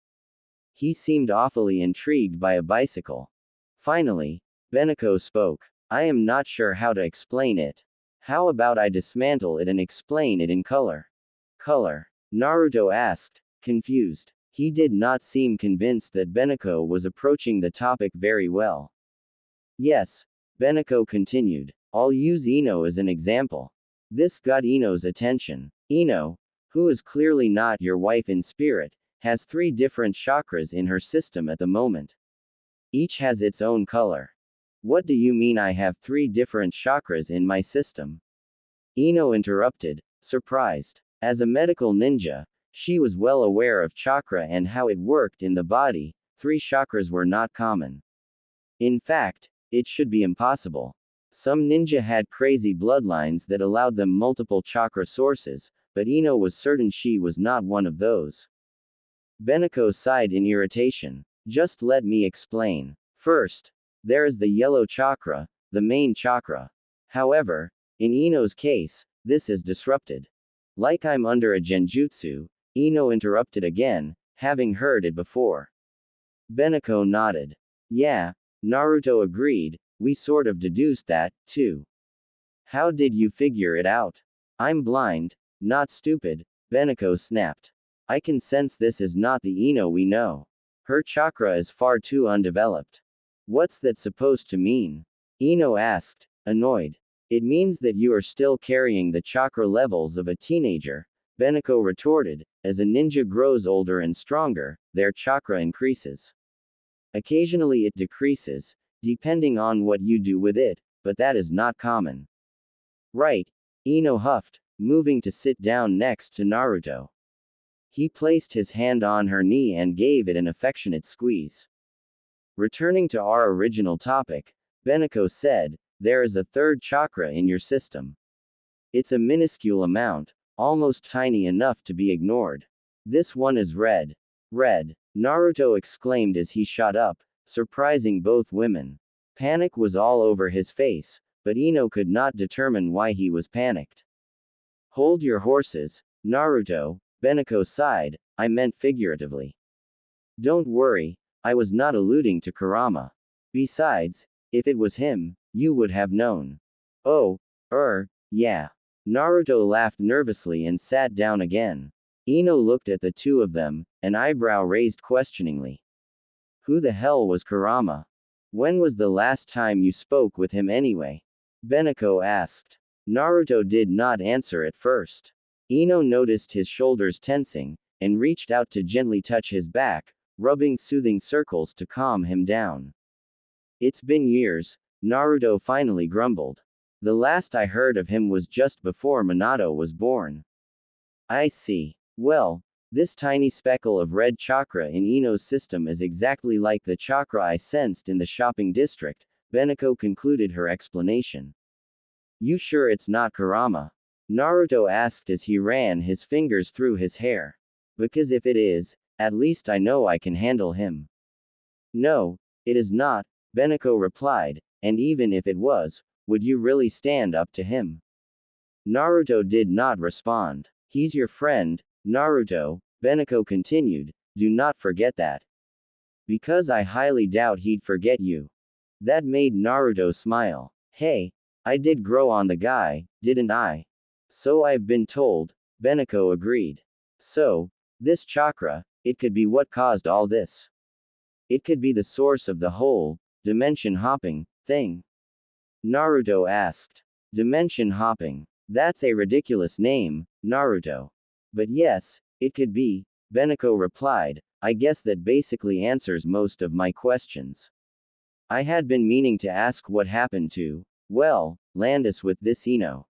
He seemed awfully intrigued by a bicycle. Finally, Beneko spoke. I am not sure how to explain it. How about I dismantle it and explain it in color? Color? Naruto asked, confused. He did not seem convinced that Beneko was approaching the topic very well. Yes, Beneko continued. I'll use Ino as an example. This got Ino's attention. Ino, who is clearly not your wife in spirit, has 3 different chakras in her system at the moment. Each has its own color. What do you mean I have 3 different chakras in my system? Ino interrupted, surprised. As a medical ninja, She was well aware of chakra and how it worked in the body. 3 chakras were not common. In fact, it should be impossible. Some ninja had crazy bloodlines that allowed them multiple chakra sources, but Ino was certain she was not one of those. Beneko sighed in irritation. Just let me explain. First, there is the yellow chakra, the main chakra. However, in Ino's case, this is disrupted. Like I'm under a genjutsu, Ino interrupted again, having heard it before. Beneko nodded. Yeah, Naruto agreed, we sort of deduced that, too. How did you figure it out? I'm blind, not stupid, Beneko snapped. I can sense this is not the Ino we know. Her chakra is far too undeveloped. What's that supposed to mean? Ino asked, annoyed. It means that you are still carrying the chakra levels of a teenager, Beneko retorted. As a ninja grows older and stronger, their chakra increases. Occasionally it decreases, depending on what you do with it, but that is not common. Right, Ino huffed, moving to sit down next to Naruto. He placed his hand on her knee and gave it an affectionate squeeze. Returning to our original topic, Beneko said, there is a third chakra in your system. It's a minuscule amount, almost tiny enough to be ignored. This one is red. Red, Naruto exclaimed as he shot up, surprising both women. Panic was all over his face, but Ino could not determine why he was panicked. Hold your horses, Naruto, Beneko sighed, I meant figuratively. Don't worry, I was not alluding to Kurama. Besides, if it was him, you would have known. Oh, yeah. Naruto laughed nervously and sat down again. Ino looked at the two of them, an eyebrow raised questioningly. Who the hell was Kurama? When was the last time you spoke with him anyway? Beneko asked. Naruto did not answer at first. Ino noticed his shoulders tensing, and reached out to gently touch his back, rubbing soothing circles to calm him down. It's been years, Naruto finally grumbled. The last I heard of him was just before Minato was born. I see. Well, this tiny speckle of red chakra in Ino's system is exactly like the chakra I sensed in the shopping district, Beneko concluded her explanation. You sure it's not Kurama? Naruto asked as he ran his fingers through his hair. Because if it is, at least I know I can handle him. No, it is not, Beneko replied, and even if it was, would you really stand up to him? Naruto did not respond. He's your friend, Naruto, Beneko continued, do not forget that. Because I highly doubt he'd forget you. That made Naruto smile. Hey, I did grow on the guy, didn't I? So I've been told, Beneko agreed. So, this chakra, it could be what caused all this. It could be the source of the whole, dimension hopping, thing. Naruto asked. Dimension hopping. That's a ridiculous name, Naruto. But yes, it could be, Beneko replied. I guess that basically answers most of my questions. I had been meaning to ask what happened to, well, Landis with this Ino.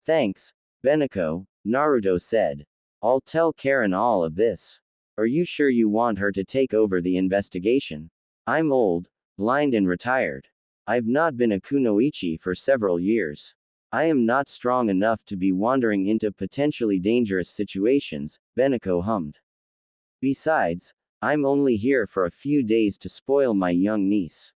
Thanks, Beneko, Naruto said. I'll tell Karen all of this. Are you sure you want her to take over the investigation? I'm old, blind and retired. I've not been a kunoichi for several years. I am not strong enough to be wandering into potentially dangerous situations, Beneko hummed. Besides, I'm only here for a few days to spoil my young niece.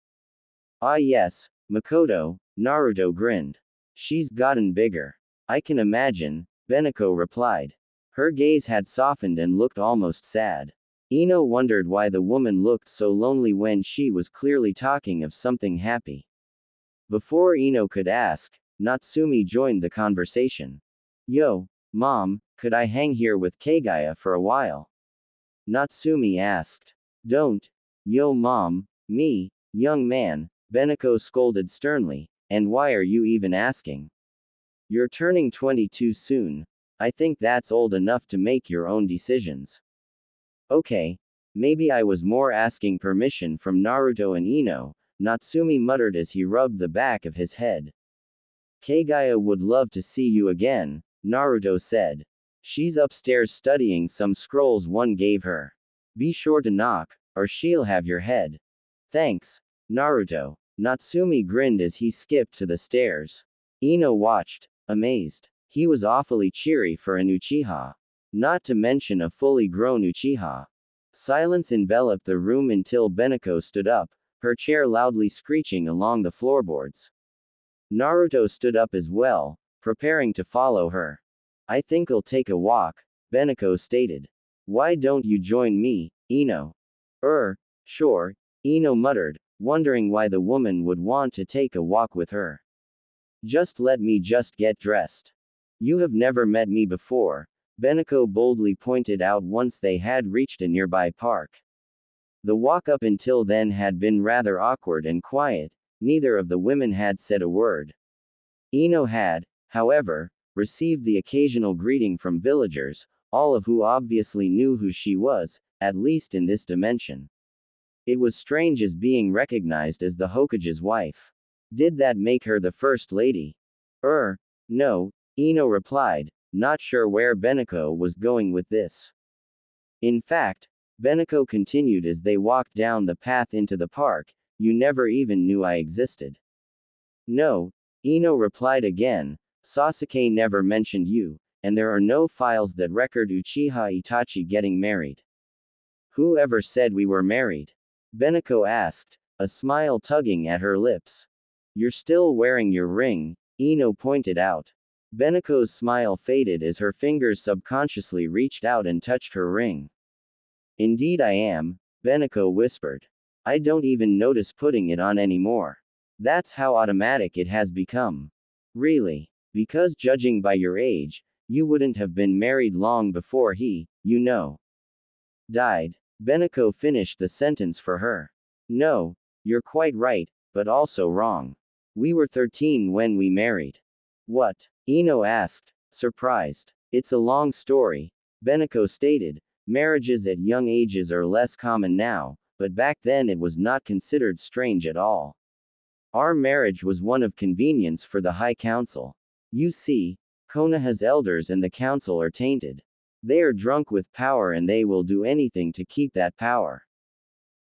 Ah yes, Makoto, Naruto grinned. She's gotten bigger. I can imagine, Beneko replied. Her gaze had softened and looked almost sad. Ino wondered why the woman looked so lonely when she was clearly talking of something happy. Before Ino could ask, Natsumi joined the conversation. Yo, Mom, could I hang here with Kagaya for a while? Natsumi asked. Don't. Yo Mom, me, young man, Beneko scolded sternly, and why are you even asking? You're turning 22 soon. I think that's old enough to make your own decisions. Okay. Maybe I was more asking permission from Naruto and Ino, Natsumi muttered as he rubbed the back of his head. Kagaya would love to see you again, Naruto said. She's upstairs studying some scrolls one gave her. Be sure to knock, or she'll have your head. Thanks, Naruto. Natsumi grinned as he skipped to the stairs. Ino watched, amazed. He was awfully cheery for an Uchiha. Not to mention a fully grown Uchiha. Silence enveloped the room until Beneko stood up, her chair loudly screeching along the floorboards. Naruto stood up as well, preparing to follow her. I think I'll take a walk, Beneko stated. Why don't you join me, Ino? Sure, Ino muttered, wondering why the woman would want to take a walk with her. Just let me get dressed. You have never met me before, Beneko boldly pointed out once they had reached a nearby park. The walk up until then had been rather awkward and quiet, neither of the women had said a word. Ino had, however, received the occasional greeting from villagers, all of who obviously knew who she was, at least in this dimension. It was strange as being recognized as the Hokage's wife. Did that make her the first lady? No, Ino replied, not sure where Beneko was going with this. In fact, Beneko continued as they walked down the path into the park, you never even knew I existed. No, Ino replied again, Sasuke never mentioned you, and there are no files that record Uchiha Itachi getting married. Who ever said we were married? Beneko asked, a smile tugging at her lips. You're still wearing your ring, Ino pointed out. Beneko's smile faded as her fingers subconsciously reached out and touched her ring. Indeed I am, Beneko whispered. I don't even notice putting it on anymore. That's how automatic it has become. Really? Because judging by your age, you wouldn't have been married long before he, died. Beneko finished the sentence for her. No, you're quite right, but also wrong. We were 13 when we married. What? Ino asked, surprised. It's a long story, Beneko stated. Marriages at young ages are less common now, but back then it was not considered strange at all. Our marriage was one of convenience for the High Council. You see, Konoha's elders and the council are tainted. They are drunk with power and they will do anything to keep that power.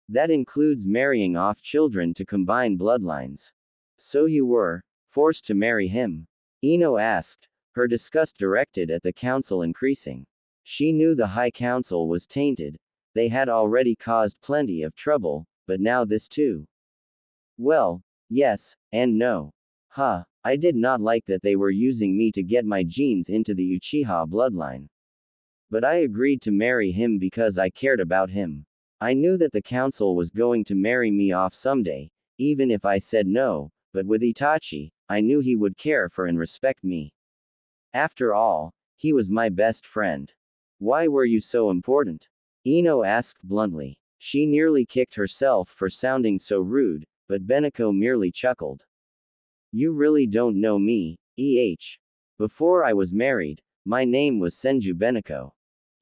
That includes marrying off children to combine bloodlines. So you were forced to marry him? Ino asked, her disgust directed at the council increasing. She knew the High Council was tainted. They had already caused plenty of trouble, but now this too. Well, yes, and no. I did not like that they were using me to get my genes into the Uchiha bloodline. But I agreed to marry him because I cared about him. I knew that the council was going to marry me off someday, even if I said no, but with Itachi, I knew he would care for and respect me. After all, he was my best friend. Why were you so important? Ino asked bluntly. She nearly kicked herself for sounding so rude, but Beneko merely chuckled. You really don't know me, Before I was married, my name was Senju Beneko.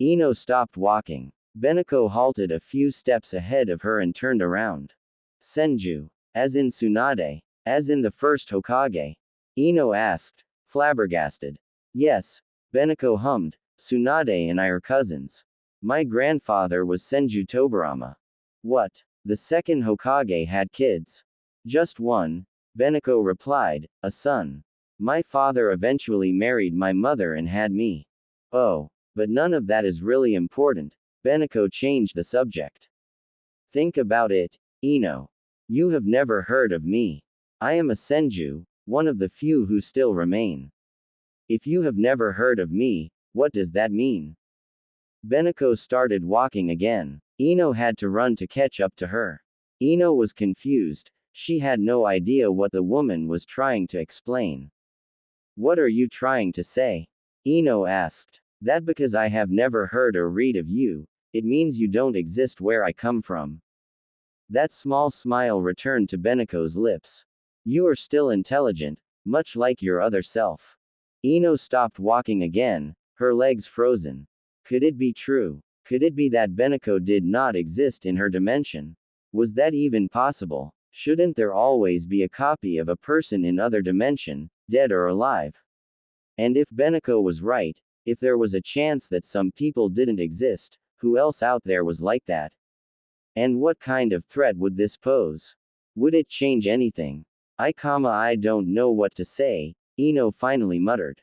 Ino stopped walking. Beneko halted a few steps ahead of her and turned around. Senju. As in Tsunade? As in the first Hokage? Ino asked, flabbergasted. Yes, Beneko hummed, Tsunade and I are cousins. My grandfather was Senju Tobirama. What? The second Hokage had kids? Just one, Beneko replied, a son. My father eventually married my mother and had me. Oh, but none of that is really important, Beneko changed the subject. Think about it, Ino. You have never heard of me. I am a Senju, one of the few who still remain. If you have never heard of me, what does that mean? Beneko started walking again. Ino had to run to catch up to her. Ino was confused. She had no idea what the woman was trying to explain. What are you trying to say? Ino asked. That because I have never heard or read of you, it means you don't exist where I come from. That small smile returned to Beneko's lips. You are still intelligent, much like your other self. Ino stopped walking again, her legs frozen. Could it be true? Could it be that Beneko did not exist in her dimension? Was that even possible? Shouldn't there always be a copy of a person in other dimension, dead or alive? And if Beneko was right, If there was a chance that some people didn't exist, who else out there was like that? And what kind of threat would this pose? Would it change anything? I don't know what to say, Ino finally muttered.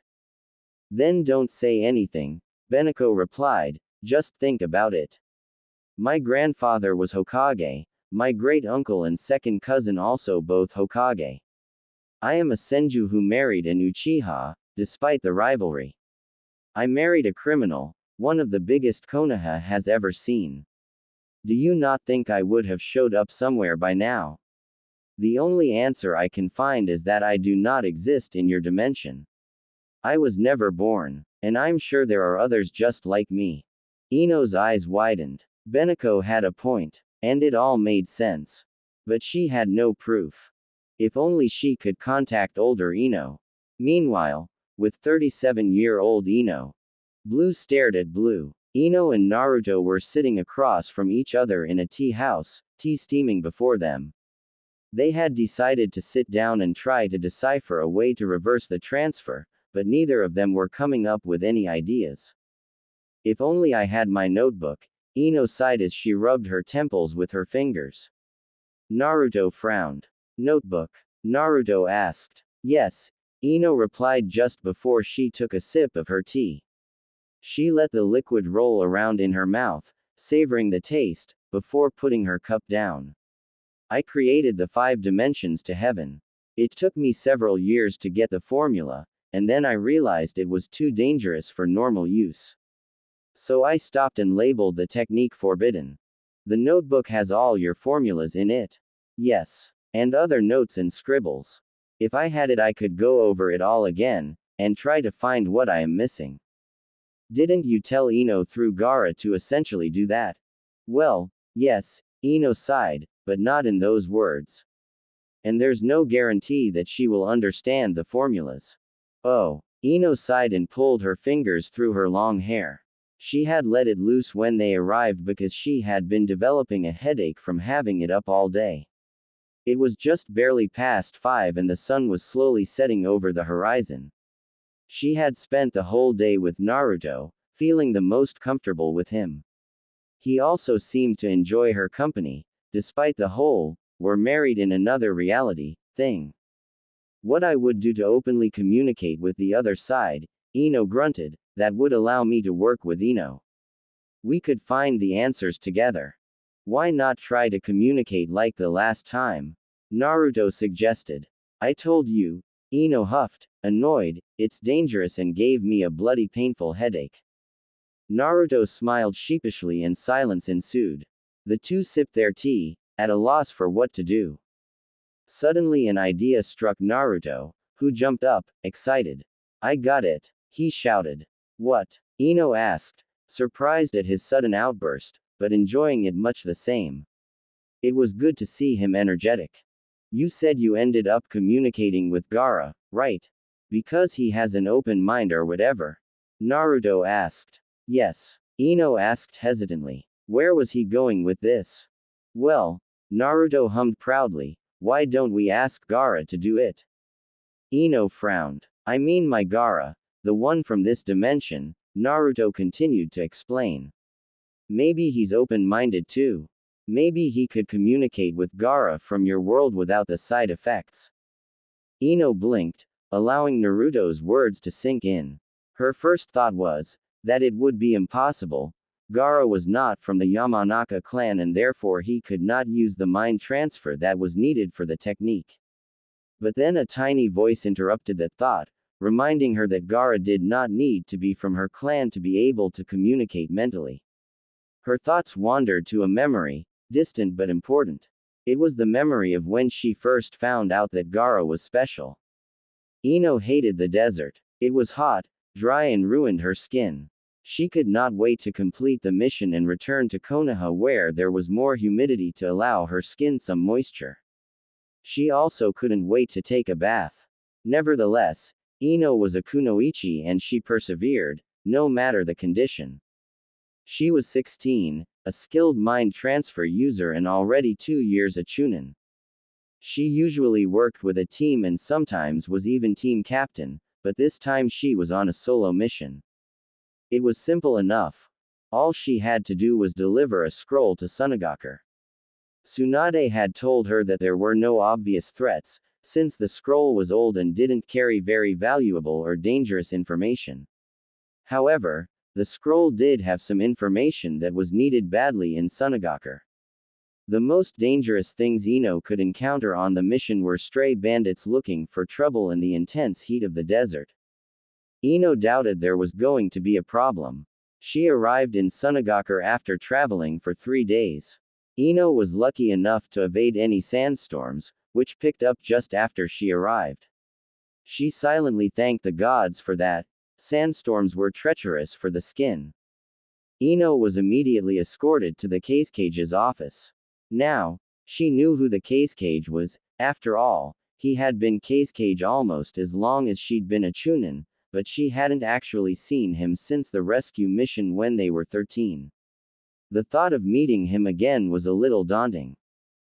Then don't say anything, Beneko replied, just think about it. My grandfather was Hokage, my great-uncle and second cousin also both Hokage. I am a Senju who married an Uchiha, despite the rivalry. I married a criminal, one of the biggest Konoha has ever seen. Do you not think I would have showed up somewhere by now? The only answer I can find is that I do not exist in your dimension. I was never born, and I'm sure there are others just like me. Ino's eyes widened. Beneko had a point, and it all made sense. But she had no proof. If only she could contact older Ino. Meanwhile, with 37-year-old Ino, Blue stared at Blue. Ino and Naruto were sitting across from each other in a tea house, tea steaming before them. They had decided to sit down and try to decipher a way to reverse the transfer, but neither of them were coming up with any ideas. If only I had my notebook, Ino sighed as she rubbed her temples with her fingers. Naruto frowned. Notebook? Naruto asked. Yes, Ino replied just before she took a sip of her tea. She let the liquid roll around in her mouth, savoring the taste, before putting her cup down. I created the 5 dimensions to heaven. It took me several years to get the formula, and then I realized it was too dangerous for normal use. So I stopped and labeled the technique forbidden. The notebook has all your formulas in it. Yes. And other notes and scribbles. If I had it, I could go over it all again, and try to find what I am missing. Didn't you tell Ino through Gaara to essentially do that? Well, yes, Ino sighed, but not in those words. And there's no guarantee that she will understand the formulas. Oh, Ino sighed and pulled her fingers through her long hair. She had let it loose when they arrived because she had been developing a headache from having it up all day. It was just barely past 5 and the sun was slowly setting over the horizon. She had spent the whole day with Naruto, feeling the most comfortable with him. He also seemed to enjoy her company, despite the whole, we're married in another reality, thing. What I would do to openly communicate with the other side, Ino grunted, that would allow me to work with Ino. We could find the answers together. Why not try to communicate like the last time? Naruto suggested. I told you, Ino huffed, annoyed, it's dangerous and gave me a bloody painful headache. Naruto smiled sheepishly and silence ensued. The two sipped their tea, at a loss for what to do. Suddenly an idea struck Naruto, who jumped up, excited. I got it, he shouted. What? Ino asked, surprised at his sudden outburst, but enjoying it much the same. It was good to see him energetic. You said you ended up communicating with Gaara, right? Because he has an open mind or whatever? Naruto asked. Yes. Ino asked hesitantly. Where was he going with this? Well, Naruto hummed proudly, why don't we ask Gaara to do it? Ino frowned. I mean my Gaara, the one from this dimension, Naruto continued to explain. Maybe he's open-minded too. Maybe he could communicate with Gaara from your world without the side effects. Ino blinked, allowing Naruto's words to sink in. Her first thought was that it would be impossible. Gaara was not from the Yamanaka clan and therefore he could not use the mind transfer that was needed for the technique. But then a tiny voice interrupted that thought, reminding her that Gaara did not need to be from her clan to be able to communicate mentally. Her thoughts wandered to a memory, distant but important. It was the memory of when she first found out that Gaara was special. Ino hated the desert. It was hot, dry and ruined her skin. She could not wait to complete the mission and return to Konoha where there was more humidity to allow her skin some moisture. She also couldn't wait to take a bath. Nevertheless, Ino was a kunoichi and she persevered, no matter the condition. She was 16, a skilled mind transfer user and already 2 years a chunin. She usually worked with a team and sometimes was even team captain, but this time she was on a solo mission. It was simple enough. All she had to do was deliver a scroll to Sunagaku. Tsunade had told her that there were no obvious threats, since the scroll was old and didn't carry very valuable or dangerous information. However, the scroll did have some information that was needed badly in Sunagaku. The most dangerous things Ino could encounter on the mission were stray bandits looking for trouble in the intense heat of the desert. Ino doubted there was going to be a problem. She arrived in Sunagaku after traveling for 3 days. Ino was lucky enough to evade any sandstorms, which picked up just after she arrived. She silently thanked the gods for that. Sandstorms were treacherous for the skin. Ino was immediately escorted to the Casecage's office. Now, she knew who the Casecage was. After all, he had been Casecage almost as long as she'd been a Chunin, but she hadn't actually seen him since the rescue mission when they were 13. The thought of meeting him again was a little daunting.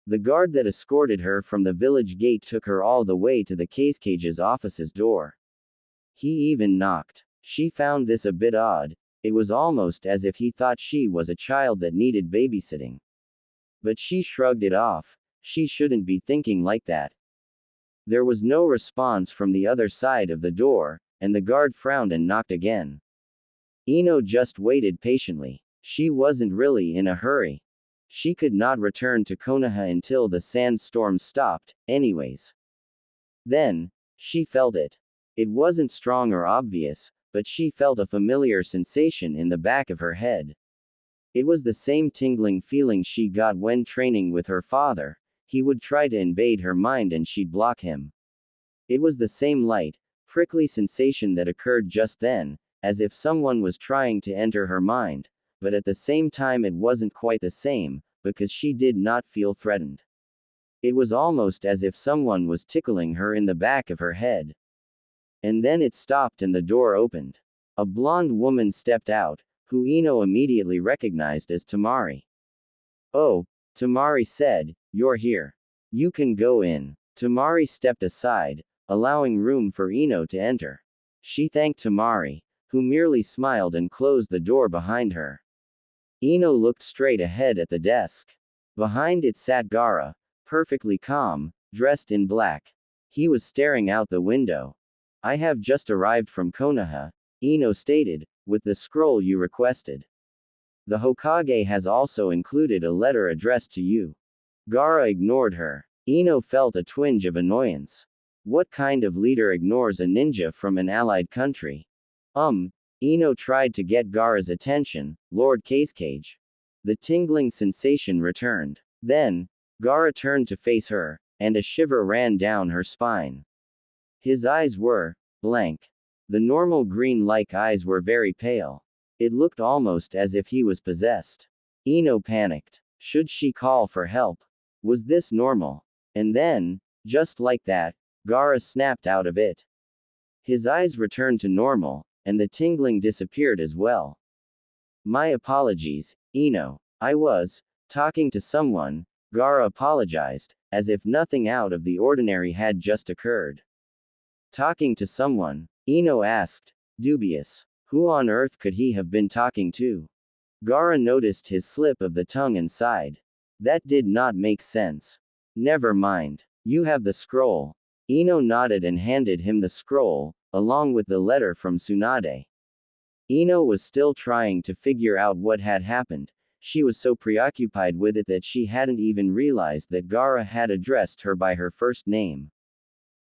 The guard that escorted her from the village gate took her all the way to the Casecage's office's door. He even knocked. She found this a bit odd. It was almost as if he thought she was a child that needed babysitting. But she shrugged it off. She shouldn't be thinking like that. There was no response from the other side of the door, and the guard frowned and knocked again. Ino just waited patiently. She wasn't really in a hurry. She could not return to Konoha until the sandstorm stopped, anyways. Then, she felt it. It wasn't strong or obvious, but she felt a familiar sensation in the back of her head. It was the same tingling feeling she got when training with her father. He would try to invade her mind and she'd block him. It was the same light, prickly sensation that occurred just then, as if someone was trying to enter her mind, but at the same time it wasn't quite the same, because she did not feel threatened. It was almost as if someone was tickling her in the back of her head. And then it stopped and the door opened. A blonde woman stepped out, who Ino immediately recognized as Tamari. "Oh," Tamari said, "you're here. You can go in." Tamari stepped aside, allowing room for Ino to enter. She thanked Tamari, who merely smiled and closed the door behind her. Ino looked straight ahead at the desk. Behind it sat Gaara, perfectly calm, dressed in black. He was staring out the window. "I have just arrived from Konoha," Ino stated, "with the scroll you requested. The Hokage has also included a letter addressed to you." Gaara ignored her. Ino felt a twinge of annoyance. What kind of leader ignores a ninja from an allied country? Ino tried to get Gaara's attention. "Lord Casecage." The tingling sensation returned. Then, Gaara turned to face her, and a shiver ran down her spine. His eyes were blank. The normal green-like eyes were very pale. It looked almost as if he was possessed. Ino panicked. Should she call for help? Was this normal? And then, just like that, Gaara snapped out of it. His eyes returned to normal, and the tingling disappeared as well. "My apologies, Ino. I was talking to someone," Gaara apologized, as if nothing out of the ordinary had just occurred. "Talking to someone?" Ino asked, dubious. Who on earth could he have been talking to? Gaara noticed his slip of the tongue and sighed. That did not make sense. "Never mind. You have the scroll." Ino nodded and handed him the scroll, along with the letter from Tsunade. Ino was still trying to figure out what had happened. She was so preoccupied with it that she hadn't even realized that Gaara had addressed her by her first name.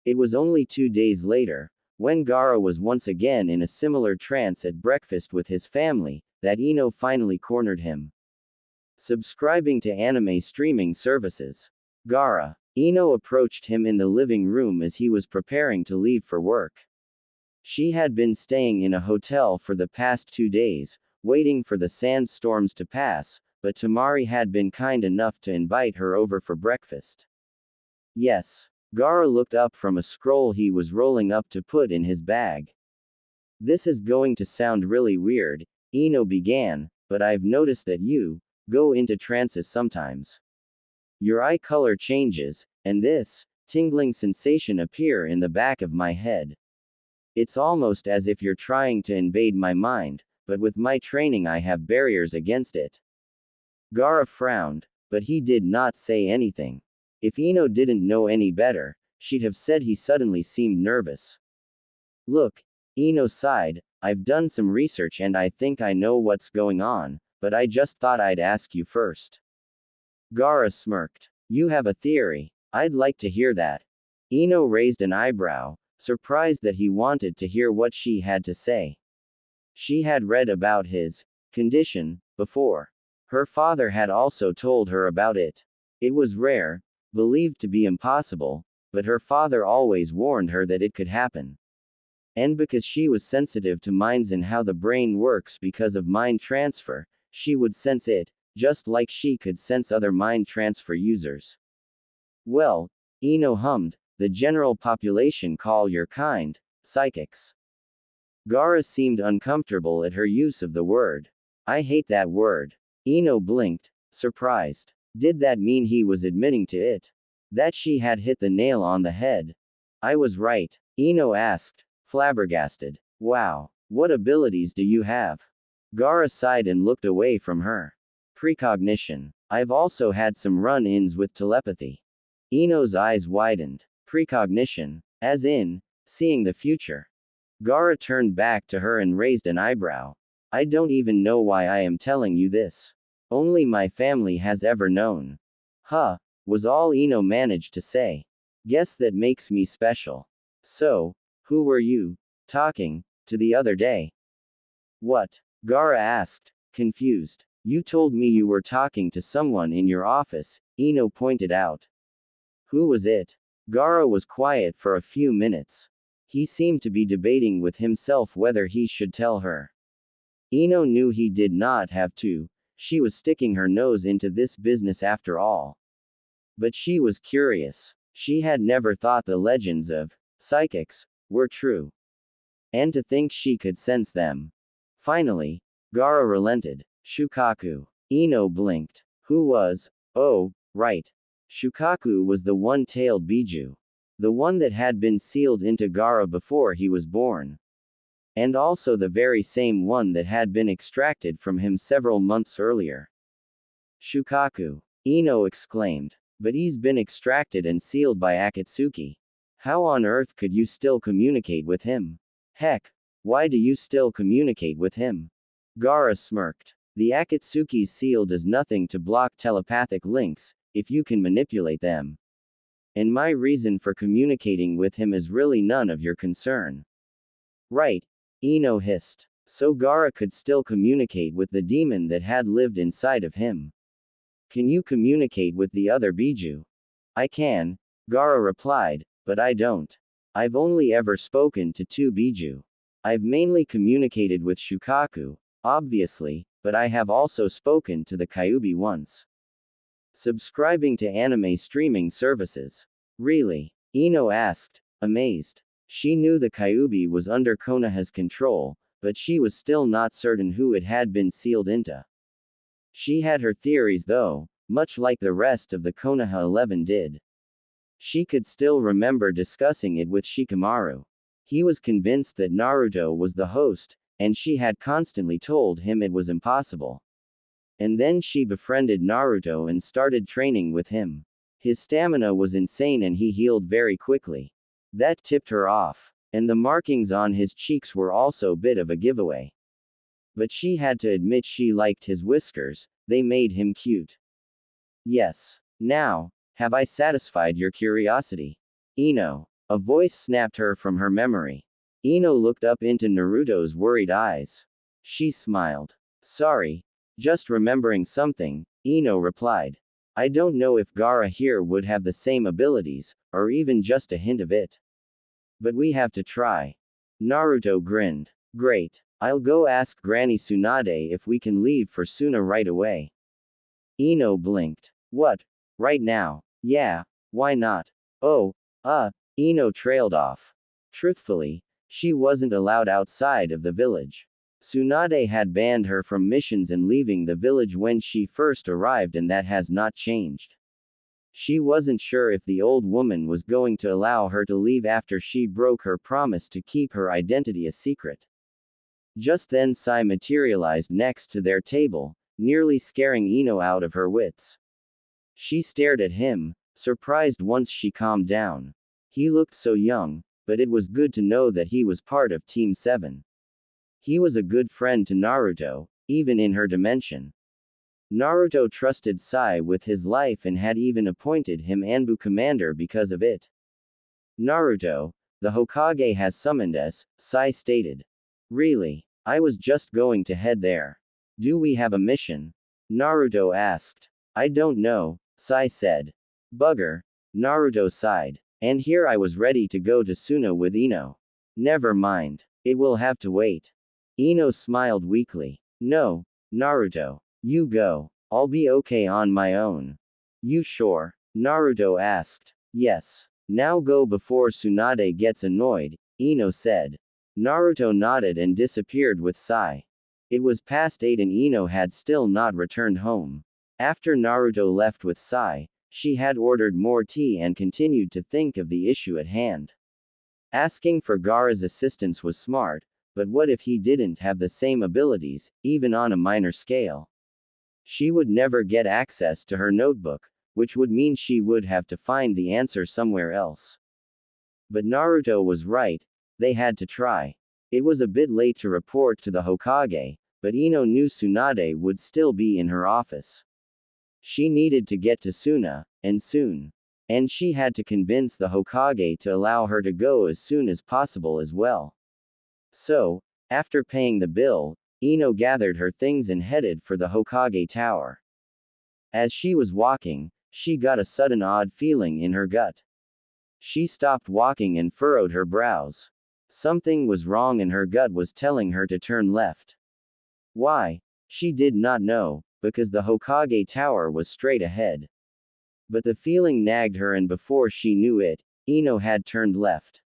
It was only 2 days later, when Gaara was once again in a similar trance at breakfast with his family, that Ino finally cornered him. Subscribing to anime streaming services. Gaara. Ino approached him in the living room as he was preparing to leave for work. She had been staying in a hotel for the past 2 days, waiting for the sandstorms to pass, but Tamari had been kind enough to invite her over for breakfast. Yes. Gaara looked up from a scroll he was rolling up to put in his bag. "This is going to sound really weird," Ino began, "but I've noticed that you go into trances sometimes. Your eye color changes, and this tingling sensation appear in the back of my head. It's almost as if you're trying to invade my mind, but with my training I have barriers against it. Gaara frowned, but he did not say anything. If Ino didn't know any better, she'd have said he suddenly seemed nervous. Look, Ino sighed, I've done some research and I think I know what's going on, but I just thought I'd ask you first. Gaara smirked. You have a theory. I'd like to hear that. Ino raised an eyebrow, surprised that he wanted to hear what she had to say. She had read about his condition before. Her father had also told her about it. It was rare, believed to be impossible, but her father always warned her that it could happen. And because she was sensitive to minds and how the brain works because of mind transfer, she would sense it, just like she could sense other mind transfer users. Well, Ino hummed, the general population call your kind psychics. Gaara seemed uncomfortable at her use of the word. I hate that word. Ino blinked, surprised. Did that mean he was admitting to it? That she had hit the nail on the head? I was right, Ino asked, flabbergasted. Wow, what abilities do you have? Gaara sighed and looked away from her. Precognition. I've also had some run-ins with telepathy. Ino's eyes widened. Precognition, as in, seeing the future. Gaara turned back to her and raised an eyebrow. I don't even know why I am telling you this. Only my family has ever known. Huh, was all Ino managed to say. Guess that makes me special. So, who were you talking to the other day? What? Gaara asked, confused. You told me you were talking to someone in your office, Ino pointed out. Who was it? Gaara was quiet for a few minutes. He seemed to be debating with himself whether he should tell her. Ino knew he did not have to. She was sticking her nose into this business after all. But she was curious. She had never thought the legends of psychics were true. And to think she could sense them. Finally, Gaara relented. Shukaku. Ino blinked. Who was? Oh, right. Shukaku was the one-tailed Biju. The one that had been sealed into Gaara before he was born. And also the very same one that had been extracted from him several months earlier. Shukaku. Ino exclaimed. But he's been extracted and sealed by Akatsuki. How on earth could you still communicate with him? Heck, why do you still communicate with him? Gaara smirked. The Akatsuki's seal does nothing to block telepathic links, if you can manipulate them. And my reason for communicating with him is really none of your concern. Right, Ino hissed. So Gaara could still communicate with the demon that had lived inside of him. Can you communicate with the other Biju? I can, Gaara replied, but I don't. I've only ever spoken to 2 Biju. I've mainly communicated with Shukaku, obviously, but I have also spoken to the Kyuubi once. Subscribing to anime streaming services. Really? Ino asked, amazed. She knew the Kyuubi was under Konoha's control, but she was still not certain who it had been sealed into. She had her theories though, much like the rest of the Konoha 11 did. She could still remember discussing it with Shikamaru. He was convinced that Naruto was the host, and she had constantly told him it was impossible. And then she befriended Naruto and started training with him. His stamina was insane and he healed very quickly. That tipped her off. And the markings on his cheeks were also a bit of a giveaway. But she had to admit she liked his whiskers, they made him cute. Yes. Now, have I satisfied your curiosity? Ino. A voice snapped her from her memory. Ino looked up into Naruto's worried eyes. She smiled. Sorry. Just remembering something, Ino replied. I don't know if Gaara here would have the same abilities, or even just a hint of it. But we have to try. Naruto grinned. Great. I'll go ask Granny Tsunade if we can leave for Suna right away. Ino blinked. What? Right now? Yeah, why not? Oh, Ino trailed off. Truthfully, she wasn't allowed outside of the village. Tsunade had banned her from missions and leaving the village when she first arrived, and that has not changed. She wasn't sure if the old woman was going to allow her to leave after she broke her promise to keep her identity a secret. Just then Sai materialized next to their table, nearly scaring Ino out of her wits. She stared at him, surprised once she calmed down. He looked so young, but it was good to know that he was part of Team 7. He was a good friend to Naruto, even in her dimension. Naruto trusted Sai with his life and had even appointed him Anbu commander because of it. Naruto, the Hokage has summoned us, Sai stated. Really? I was just going to head there. Do we have a mission? Naruto asked. I don't know, Sai said. Bugger. Naruto sighed. And here I was ready to go to Suna with Ino. Never mind. It will have to wait. Ino smiled weakly. No, Naruto. You go. I'll be okay on my own. You sure? Naruto asked. Yes. Now go before Tsunade gets annoyed, Ino said. Naruto nodded and disappeared with Sai. It was past 8 and Ino had still not returned home. After Naruto left with Sai, she had ordered more tea and continued to think of the issue at hand. Asking for Gaara's assistance was smart, but what if he didn't have the same abilities, even on a minor scale? She would never get access to her notebook, which would mean she would have to find the answer somewhere else. But Naruto was right, they had to try. It was a bit late to report to the Hokage, but Ino knew Tsunade would still be in her office. She needed to get to Suna, and soon. And she had to convince the Hokage to allow her to go as soon as possible as well. So, after paying the bill, Ino gathered her things and headed for the Hokage Tower. As she was walking, she got a sudden odd feeling in her gut. She stopped walking and furrowed her brows. Something was wrong and her gut was telling her to turn left. Why? She did not know, because the Hokage Tower was straight ahead. But the feeling nagged her and before she knew it, Ino had turned left.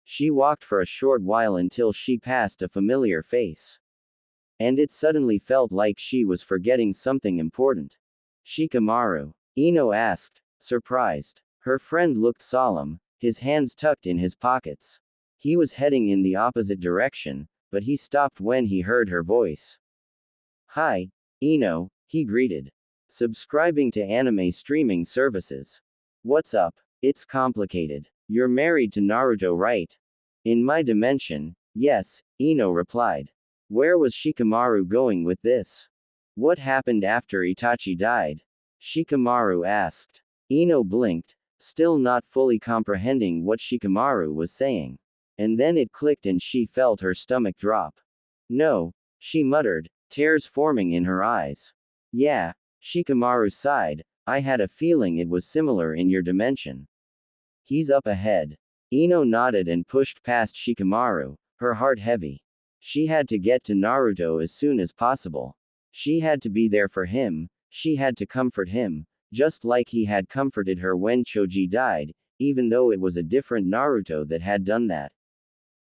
She walked for a short while until she passed a familiar face. And it suddenly felt like she was forgetting something important. Shikamaru? Ino asked, surprised. Her friend looked solemn, his hands tucked in his pockets. He was heading in the opposite direction, but he stopped when he heard her voice. Hi, Ino, he greeted. Subscribing to anime streaming services. What's up? It's complicated. You're married to Naruto, right? In my dimension, yes, Ino replied. Where was Shikamaru going with this? What happened after Itachi died? Shikamaru asked. Ino blinked, still not fully comprehending what Shikamaru was saying. And then it clicked and she felt her stomach drop. No, she muttered, tears forming in her eyes. Yeah, Shikamaru sighed, I had a feeling it was similar in your dimension. He's up ahead. Ino nodded and pushed past Shikamaru, her heart heavy. She had to get to Naruto as soon as possible. She had to be there for him, she had to comfort him, just like he had comforted her when Choji died, even though it was a different Naruto that had done that.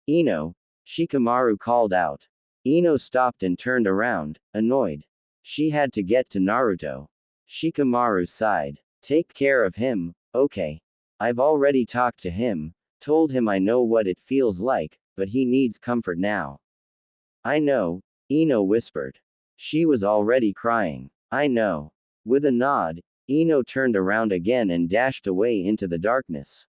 Ino, Shikamaru called out. Ino stopped and turned around, annoyed. She had to get to Naruto. Shikamaru sighed. Take care of him, okay. I've already talked to him, told him I know what it feels like, but he needs comfort now. I know, Ino whispered. She was already crying. I know. With a nod, Ino turned around again and dashed away into the darkness.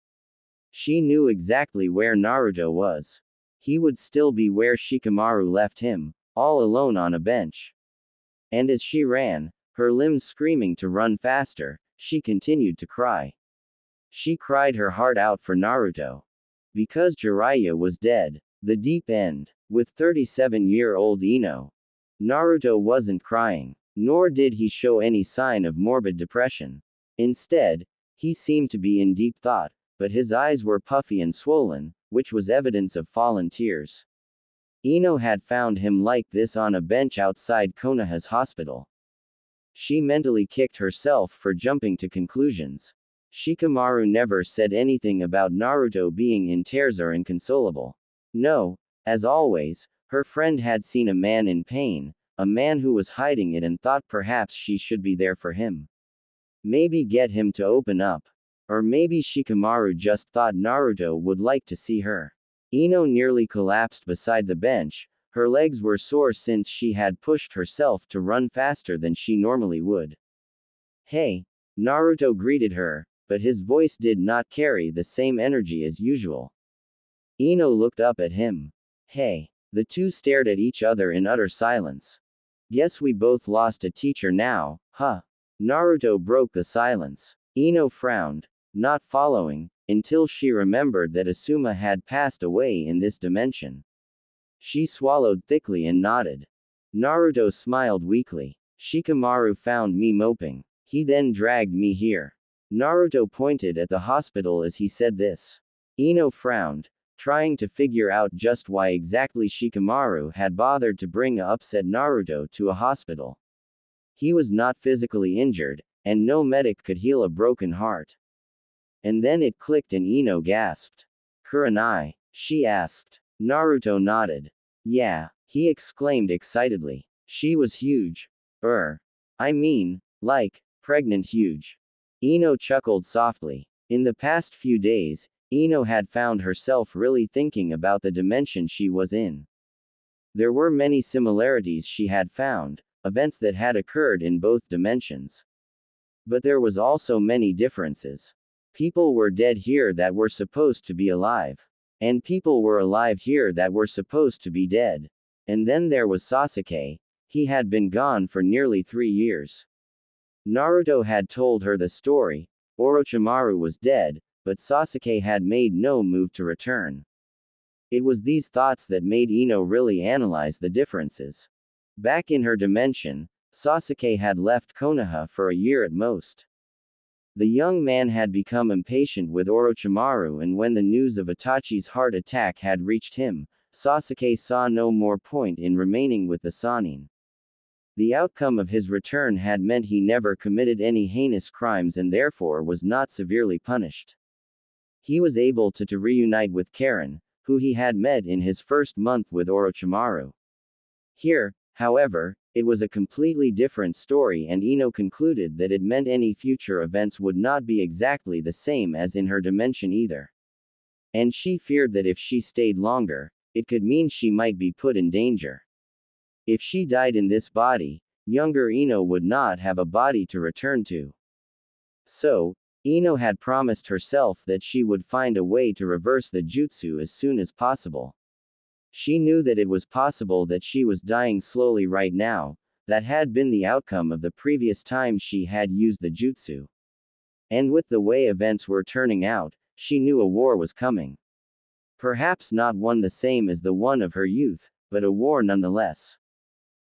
She knew exactly where Naruto was. He would still be where Shikamaru left him, all alone on a bench. And as she ran, her limbs screaming to run faster, she continued to cry. She cried her heart out for Naruto. Because Jiraiya was dead. The deep end. With 37-year-old Ino. Naruto wasn't crying, nor did he show any sign of morbid depression. Instead, he seemed to be in deep thought, but his eyes were puffy and swollen, which was evidence of fallen tears. Ino had found him like this on a bench outside Konoha's hospital. She mentally kicked herself for jumping to conclusions. Shikamaru never said anything about Naruto being in tears or inconsolable. No, as always, her friend had seen a man in pain, a man who was hiding it and thought perhaps she should be there for him. Maybe get him to open up. Or maybe Shikamaru just thought Naruto would like to see her. Ino nearly collapsed beside the bench, Her legs were sore since she had pushed herself to run faster than she normally would. Hey! Naruto greeted her, but his voice did not carry the same energy as usual. Ino looked up at him. Hey! The two stared at each other in utter silence. Guess we both lost a teacher now, huh? Naruto broke the silence. Ino frowned, not following, until she remembered that Asuma had passed away in this dimension. She swallowed thickly and nodded. Naruto smiled weakly. Shikamaru found me moping. He then dragged me here. Naruto pointed at the hospital as he said this. Ino frowned, trying to figure out just why exactly Shikamaru had bothered to bring upset Naruto to a hospital. He was not physically injured, and no medic could heal a broken heart. And then it clicked and Ino gasped. Kurenai? She asked. Naruto nodded. Yeah, he exclaimed excitedly. She was huge. I mean, like, pregnant huge. Ino chuckled softly. In the past few days, Ino had found herself really thinking about the dimension she was in. There were many similarities she had found, events that had occurred in both dimensions. But there was also many differences. People were dead here that were supposed to be alive. And people were alive here that were supposed to be dead. And then there was Sasuke. He had been gone for nearly 3 years. Naruto had told her the story. Orochimaru was dead, but Sasuke had made no move to return. It was these thoughts that made Ino really analyze the differences. Back in her dimension, Sasuke had left Konoha for a year at most. The young man had become impatient with Orochimaru, and when the news of Itachi's heart attack had reached him, Sasuke saw no more point in remaining with the Sannin. The outcome of his return had meant he never committed any heinous crimes and therefore was not severely punished. He was able to reunite with Karen, who he had met in his first month with Orochimaru. Here, however, it was a completely different story, and Ino concluded that it meant any future events would not be exactly the same as in her dimension either. And she feared that if she stayed longer, it could mean she might be put in danger. If she died in this body, younger Ino would not have a body to return to. So, Ino had promised herself that she would find a way to reverse the jutsu as soon as possible. She knew that it was possible that she was dying slowly right now. That had been the outcome of the previous time she had used the jutsu. And with the way events were turning out, she knew a war was coming. Perhaps not one the same as the one of her youth, but a war nonetheless.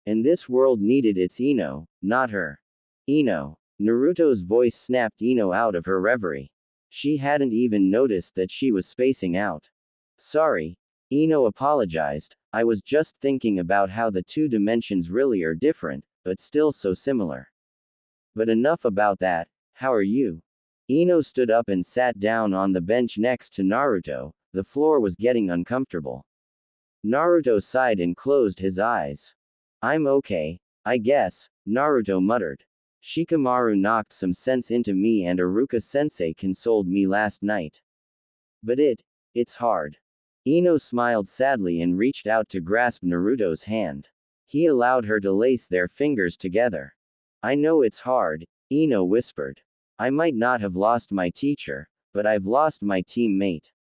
And this world needed its Ino, not her. Ino. Naruto's voice snapped Ino out of her reverie. She hadn't even noticed that she was spacing out. Sorry. Ino apologized. I was just thinking about how the two dimensions really are different, but still so similar. But enough about that. How are you? Ino stood up and sat down on the bench next to Naruto. The floor was getting uncomfortable. Naruto sighed and closed his eyes. I'm okay, I guess, Naruto muttered. Shikamaru knocked some sense into me and Iruka-sensei consoled me last night. But it's hard. Ino smiled sadly and reached out to grasp Naruto's hand. He allowed her to lace their fingers together. I know it's hard, Ino whispered. I might not have lost my teacher, but I've lost my teammate.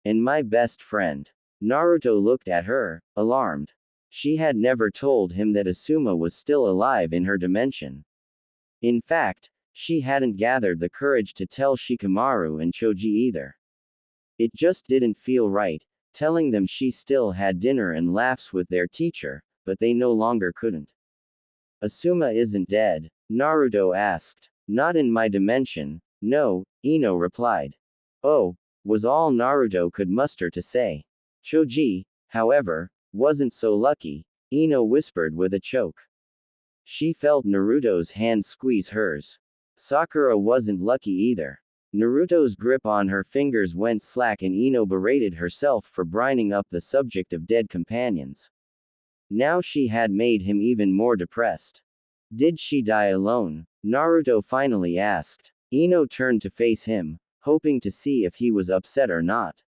And my best friend. Naruto looked at her, alarmed. She had never told him that Asuma was still alive in her dimension. In fact, she hadn't gathered the courage to tell Shikamaru and Choji either. It just didn't feel right, telling them she still had dinner and laughs with their teacher, but they no longer couldn't. Asuma isn't dead, Naruto asked. Not in my dimension, no, Ino replied. Oh, was all Naruto could muster to say. Choji, however, wasn't so lucky, Ino whispered with a choke. She felt Naruto's hand squeeze hers. Sakura wasn't lucky either. Naruto's grip on her fingers went slack and Ino berated herself for brining up the subject of dead companions. Now she had made him even more depressed. Did she die alone? Naruto finally asked. Ino turned to face him, hoping to see if he was upset or not.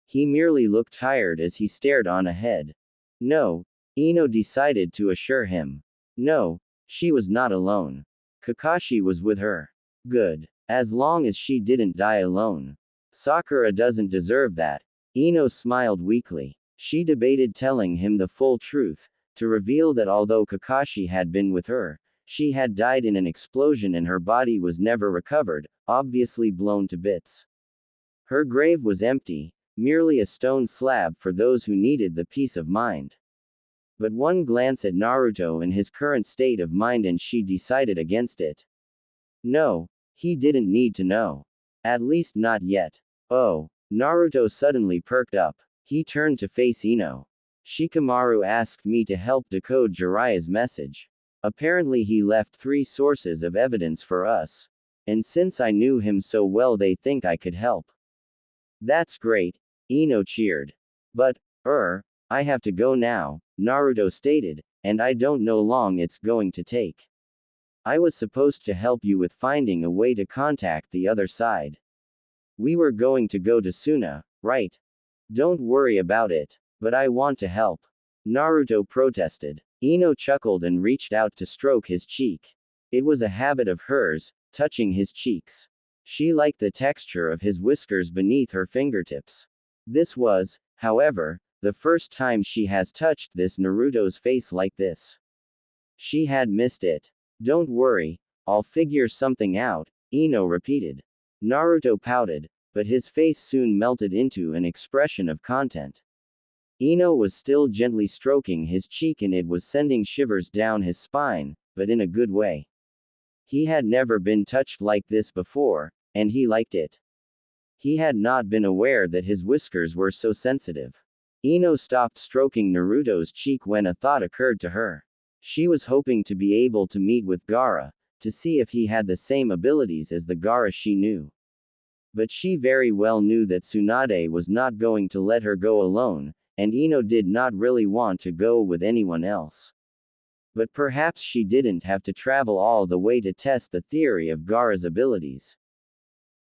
He merely looked tired as he stared on ahead. No, Ino decided to assure him. No, she was not alone. Kakashi was with her. Good. As long as she didn't die alone. Sakura doesn't deserve that. Ino smiled weakly. She debated telling him the full truth, to reveal that although Kakashi had been with her, she had died in an explosion and her body was never recovered, obviously blown to bits. Her grave was empty, merely a stone slab for those who needed the peace of mind. But one glance at Naruto and his current state of mind and she decided against it. No, he didn't need to know. At least not yet. Oh, Naruto suddenly perked up. He turned to face Ino. Shikamaru asked me to help decode Jiraiya's message. Apparently he left 3 sources of evidence for us. And since I knew him so well they think I could help. That's great, Ino cheered. But, I have to go now, Naruto stated, and I don't know long it's going to take. I was supposed to help you with finding a way to contact the other side. We were going to go to Suna, right? Don't worry about it. But I want to help. Naruto protested. Ino chuckled and reached out to stroke his cheek. It was a habit of hers, touching his cheeks. She liked the texture of his whiskers beneath her fingertips. This was, however, the first time she has touched this Naruto's face like this. She had missed it. Don't worry, I'll figure something out, Ino repeated. Naruto pouted, but his face soon melted into an expression of content. Ino was still gently stroking his cheek and it was sending shivers down his spine, but in a good way. He had never been touched like this before, and he liked it. He had not been aware that his whiskers were so sensitive. Ino stopped stroking Naruto's cheek when a thought occurred to her. She was hoping to be able to meet with Gaara, to see if he had the same abilities as the Gaara she knew. But she very well knew that Tsunade was not going to let her go alone, and Ino did not really want to go with anyone else. But perhaps she didn't have to travel all the way to test the theory of Gaara's abilities.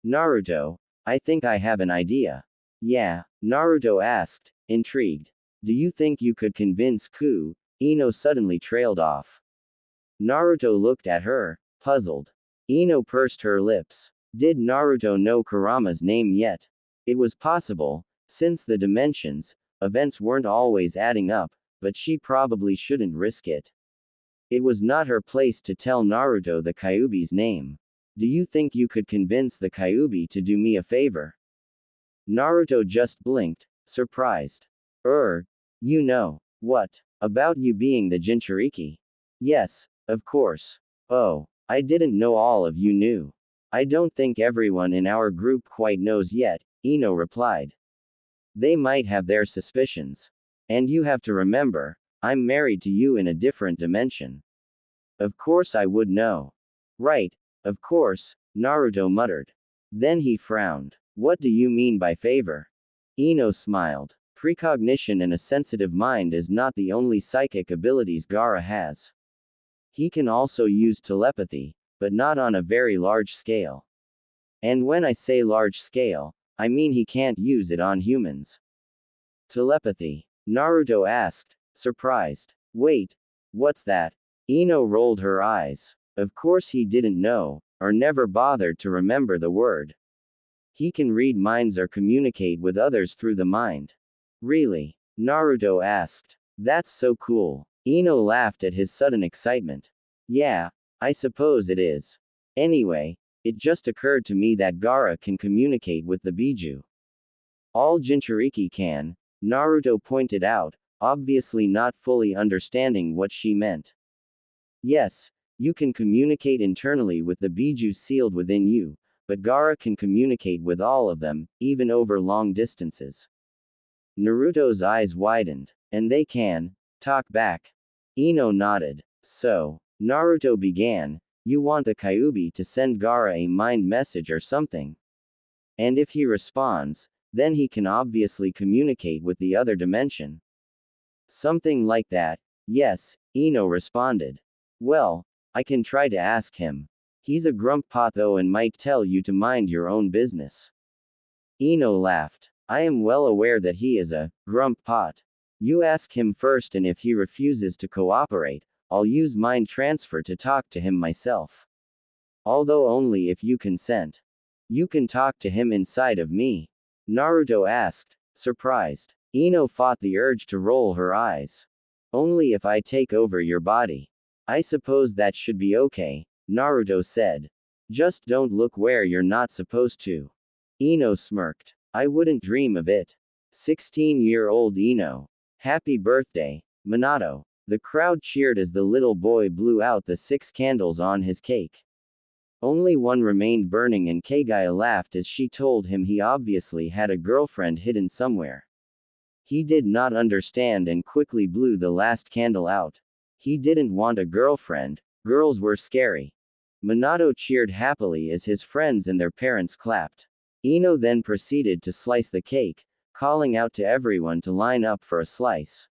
Naruto, I think I have an idea. Yeah, Naruto asked, intrigued. Do you think you could convince Ku? Ino suddenly trailed off. Naruto looked at her, puzzled. Ino pursed her lips. Did Naruto know Kurama's name yet? It was possible, since the dimensions, events weren't always adding up, but she probably shouldn't risk it. It was not her place to tell Naruto the Kyuubi's name. Do you think you could convince the Kyuubi to do me a favor? Naruto just blinked, surprised. You know. What? About you being the Jinchuriki? Yes, of course. Oh, I didn't know all of you knew. I don't think everyone in our group quite knows yet, Ino replied. They might have their suspicions. And you have to remember, I'm married to you in a different dimension. Of course I would know. Right, of course, Naruto muttered. Then he frowned. What do you mean by favor? Ino smiled. Precognition and a sensitive mind is not the only psychic abilities Gaara has. He can also use telepathy, but not on a very large scale. And when I say large scale, I mean he can't use it on humans. Telepathy? Naruto asked, surprised. Wait, what's that? Ino rolled her eyes. Of course he didn't know, or never bothered to remember the word. He can read minds or communicate with others through the mind. Really? Naruto asked. That's so cool. Ino laughed at his sudden excitement. Yeah, I suppose it is. Anyway, it just occurred to me that Gaara can communicate with the Biju. All Jinchuriki can, Naruto pointed out, obviously not fully understanding what she meant. Yes, you can communicate internally with the Biju sealed within you, but Gaara can communicate with all of them, even over long distances. Naruto's eyes widened. And they can talk back. Ino nodded. So, Naruto began, you want the Kyuubi to send Gaara a mind message or something. And if he responds, then he can obviously communicate with the other dimension. Something like that, yes, Ino responded. Well, I can try to ask him. He's a grumpy though and might tell you to mind your own business. Ino laughed. I am well aware that he is a grump pot. You ask him first, and if he refuses to cooperate, I'll use mind transfer to talk to him myself. Although only if you consent. You can talk to him inside of me? Naruto asked, surprised. Ino fought the urge to roll her eyes. Only if I take over your body. I suppose that should be okay, Naruto said. Just don't look where you're not supposed to. Ino smirked. I wouldn't dream of it. 16-year-old Ino. Happy birthday, Minato. The crowd cheered as the little boy blew out the 6 candles on his cake. Only one remained burning, and Kagaya laughed as she told him he obviously had a girlfriend hidden somewhere. He did not understand and quickly blew the last candle out. He didn't want a girlfriend, girls were scary. Minato cheered happily as his friends and their parents clapped. Ino then proceeded to slice the cake, calling out to everyone to line up for a slice.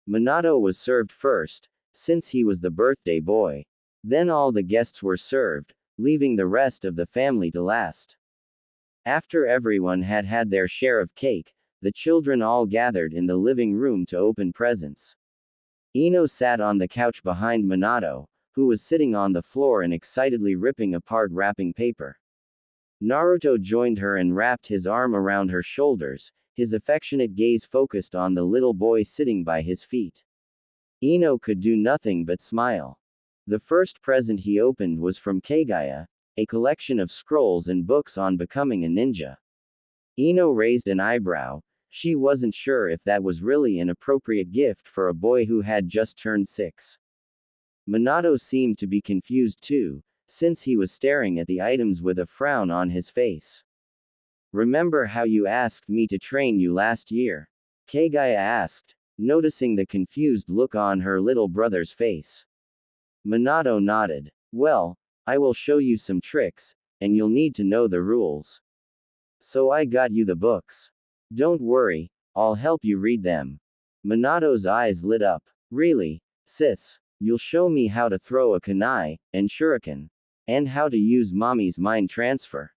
Minato was served first, since he was the birthday boy. Then all the guests were served, leaving the rest of the family to last. After everyone had had their share of cake, the children all gathered in the living room to open presents. Ino sat on the couch behind Minato, who was sitting on the floor and excitedly ripping apart wrapping paper. Naruto joined her and wrapped his arm around her shoulders, his affectionate gaze focused on the little boy sitting by his feet. Ino could do nothing but smile. The first present he opened was from Kagaya, a collection of scrolls and books on becoming a ninja. Ino raised an eyebrow. She wasn't sure if that was really an appropriate gift for a boy who had just turned 6. Minato seemed to be confused too, since he was staring at the items with a frown on his face. Remember how you asked me to train you last year? Kagaya asked, noticing the confused look on her little brother's face. Minato nodded. Well, I will show you some tricks, and you'll need to know the rules. So I got you the books. Don't worry, I'll help you read them. Minato's eyes lit up. Really, sis? You'll show me how to throw a kunai, and shuriken? And how to use mommy's mind transfer?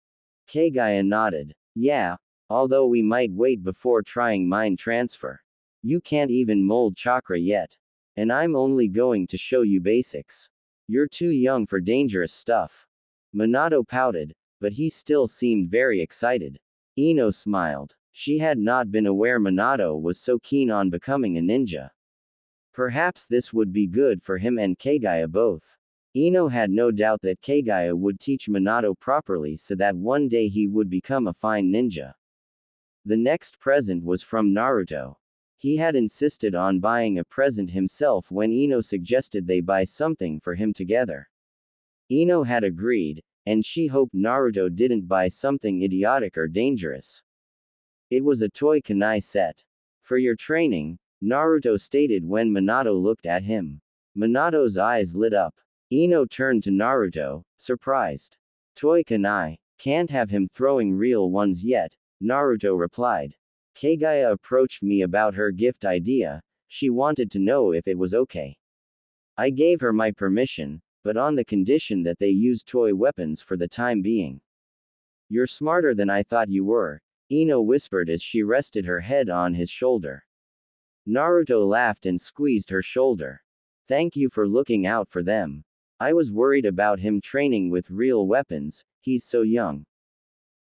Kagaya nodded. Yeah, although we might wait before trying mind transfer. You can't even mold chakra yet. And I'm only going to show you basics. You're too young for dangerous stuff. Minato pouted, but he still seemed very excited. Ino smiled. She had not been aware Minato was so keen on becoming a ninja. Perhaps this would be good for him and Kagaya both. Ino had no doubt that Kagaya would teach Minato properly so that one day he would become a fine ninja. The next present was from Naruto. He had insisted on buying a present himself when Ino suggested they buy something for him together. Ino had agreed, and she hoped Naruto didn't buy something idiotic or dangerous. It was a toy kunai set. For your training, Naruto stated when Minato looked at him. Minato's eyes lit up. Ino turned to Naruto, surprised. Toy kunai, can't have him throwing real ones yet, Naruto replied. Kagaya approached me about her gift idea. She wanted to know if it was okay. I gave her my permission, but on the condition that they use toy weapons for the time being. You're smarter than I thought you were, Ino whispered as she rested her head on his shoulder. Naruto laughed and squeezed her shoulder. Thank you for looking out for them. I was worried about him training with real weapons, he's so young.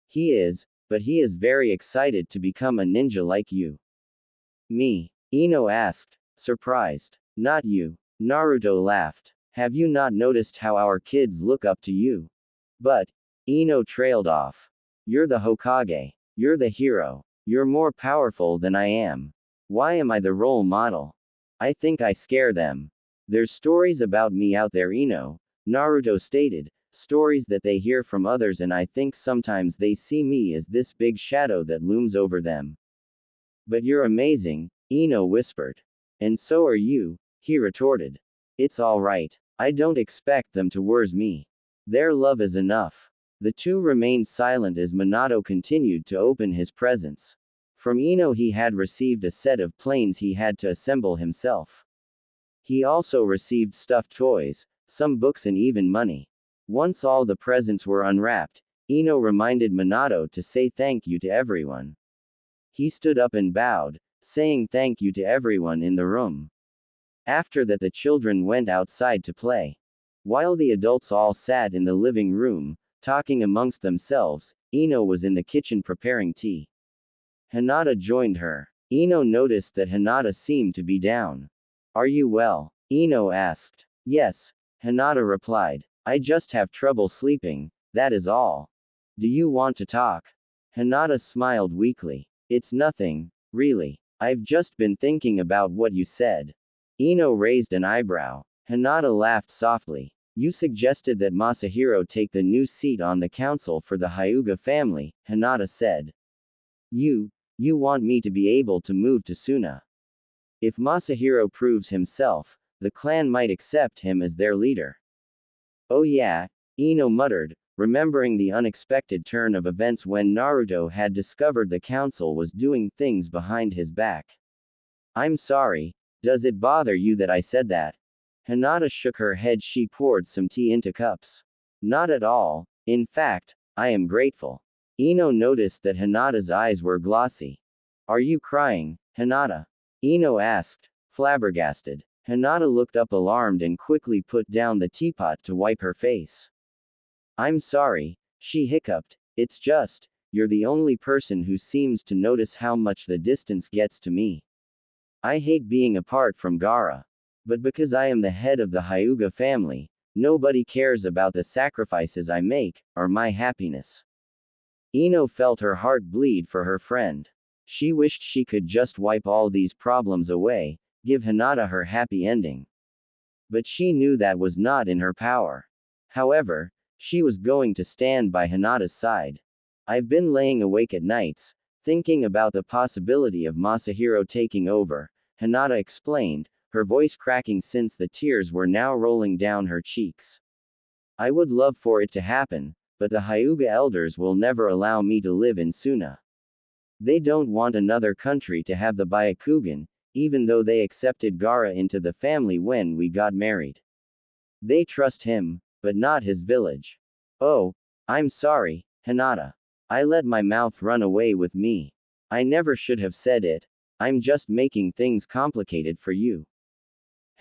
He is, but he is very excited to become a ninja like you. Me? Ino asked, surprised. Not you. Naruto laughed. Have you not noticed how our kids look up to you? But, Ino trailed off. You're the Hokage. You're the hero. You're more powerful than I am. Why am I the role model? I think I scare them. There's stories about me out there, Ino, Naruto stated, stories that they hear from others, and I think sometimes they see me as this big shadow that looms over them. But you're amazing, Ino whispered. And so are you, he retorted. It's alright. I don't expect them to worship me. Their love is enough. The two remained silent as Minato continued to open his presents. From Ino he had received a set of planes he had to assemble himself. He also received stuffed toys, some books, and even money. Once all the presents were unwrapped, Ino reminded Minato to say thank you to everyone. He stood up and bowed, saying thank you to everyone in the room. After that, the children went outside to play. While the adults all sat in the living room, talking amongst themselves, Ino was in the kitchen preparing tea. Hinata joined her. Ino noticed that Hinata seemed to be down. Are you well? Ino asked. Yes, Hinata replied. I just have trouble sleeping, that is all. Do you want to talk? Hinata smiled weakly. It's nothing, really. I've just been thinking about what you said. Ino raised an eyebrow. Hinata laughed softly. You suggested that Masahiro take the new seat on the council for the Hyuga family, Hinata said. You want me to be able to move to Suna. If Masahiro proves himself, the clan might accept him as their leader. Oh yeah, Ino muttered, remembering the unexpected turn of events when Naruto had discovered the council was doing things behind his back. I'm sorry, does it bother you that I said that? Hinata shook her head. She poured some tea into cups. Not at all, in fact, I am grateful. Ino noticed that Hinata's eyes were glossy. Are you crying, Hinata? Ino asked, flabbergasted. Hinata looked up alarmed and quickly put down the teapot to wipe her face. I'm sorry, she hiccuped, it's just, you're the only person who seems to notice how much the distance gets to me. I hate being apart from Gaara. But because I am the head of the Hyuga family, nobody cares about the sacrifices I make, or my happiness. Ino felt her heart bleed for her friend. She wished she could just wipe all these problems away, give Hinata her happy ending. But she knew that was not in her power. However, she was going to stand by Hinata's side. I've been laying awake at nights, thinking about the possibility of Masahiro taking over, Hinata explained, her voice cracking since the tears were now rolling down her cheeks. I would love for it to happen, but the Hyuga elders will never allow me to live in Suna. They don't want another country to have the Byakugan, even though they accepted Gaara into the family when we got married. They trust him, but not his village. Oh, I'm sorry, Hinata. I let my mouth run away with me. I never should have said it. I'm just making things complicated for you.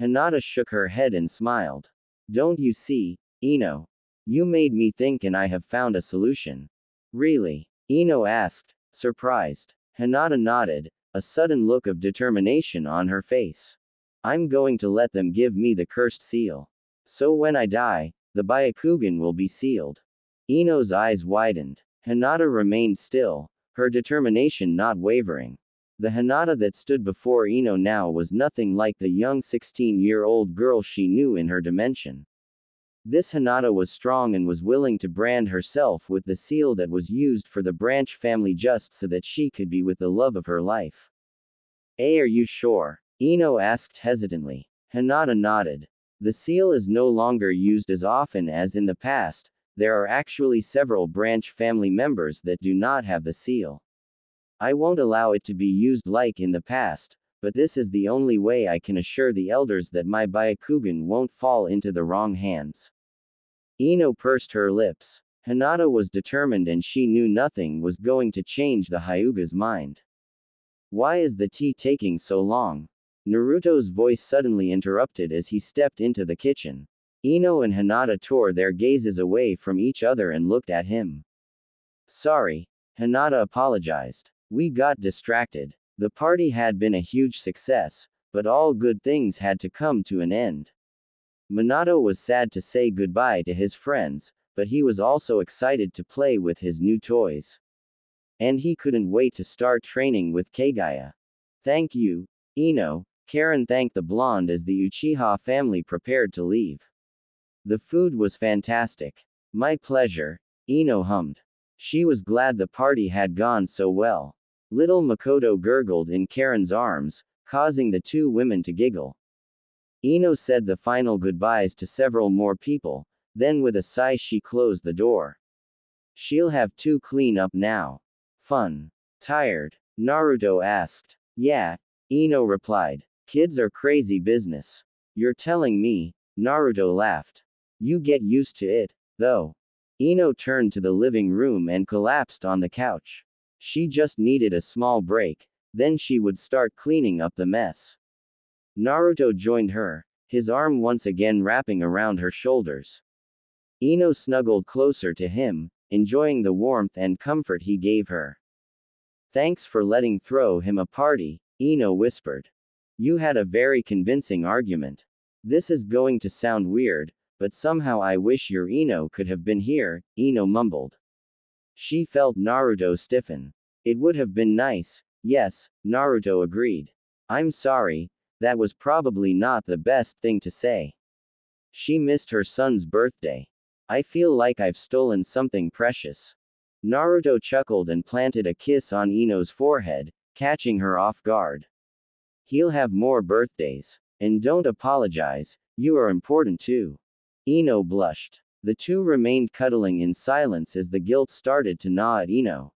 Hinata shook her head and smiled. Don't you see, Ino? You made me think and I have found a solution. Really? Ino asked, surprised. Hinata nodded, a sudden look of determination on her face. I'm going to let them give me the cursed seal. So when I die, the Byakugan will be sealed. Ino's eyes widened. Hinata remained still, her determination not wavering. The Hinata that stood before Ino now was nothing like the young 16-year-old girl she knew in her dimension. This Hinata was strong and was willing to brand herself with the seal that was used for the Branch family just so that she could be with the love of her life. Are you sure? Ino asked hesitantly. Hinata nodded. The seal is no longer used as often as in the past. There are actually several Branch family members that do not have the seal. I won't allow it to be used like in the past, but this is the only way I can assure the elders that my Byakugan won't fall into the wrong hands. Ino pursed her lips. Hinata was determined and she knew nothing was going to change the Hyuga's mind. Why is the tea taking so long? Naruto's voice suddenly interrupted as he stepped into the kitchen. Ino and Hinata tore their gazes away from each other and looked at him. Sorry, Hinata apologized. We got distracted. The party had been a huge success, but all good things had to come to an end. Minato was sad to say goodbye to his friends, but he was also excited to play with his new toys. And he couldn't wait to start training with Kagaya. Thank you, Ino, Karen thanked the blonde as the Uchiha family prepared to leave. The food was fantastic. My pleasure, Ino hummed. She was glad the party had gone so well. Little Makoto gurgled in Karen's arms, causing the two women to giggle. Ino said the final goodbyes to several more people, then with a sigh she closed the door. She'll have to clean up now. Fun. Tired? Naruto asked. Yeah, Ino replied. Kids are crazy business. You're telling me? Naruto laughed. You get used to it, though. Ino turned to the living room and collapsed on the couch. She just needed a small break, Then she would start cleaning up the mess. Naruto joined her, his arm once again wrapping around her shoulders. Ino snuggled closer to him, enjoying the warmth and comfort he gave her. "Thanks for letting throw him a party," Ino whispered. "You had a very convincing argument. This is going to sound weird, but somehow I wish your Ino could have been here," Ino mumbled. She felt Naruto stiffen. "It would have been nice." "Yes," Naruto agreed. "I'm sorry, that was probably not the best thing to say. She missed her son's birthday. I feel like I've stolen something precious." Naruto chuckled and planted a kiss on Ino's forehead, catching her off guard. "He'll have more birthdays. And don't apologize, you are important too." Ino blushed. The two remained cuddling in silence as the guilt started to gnaw at Ino.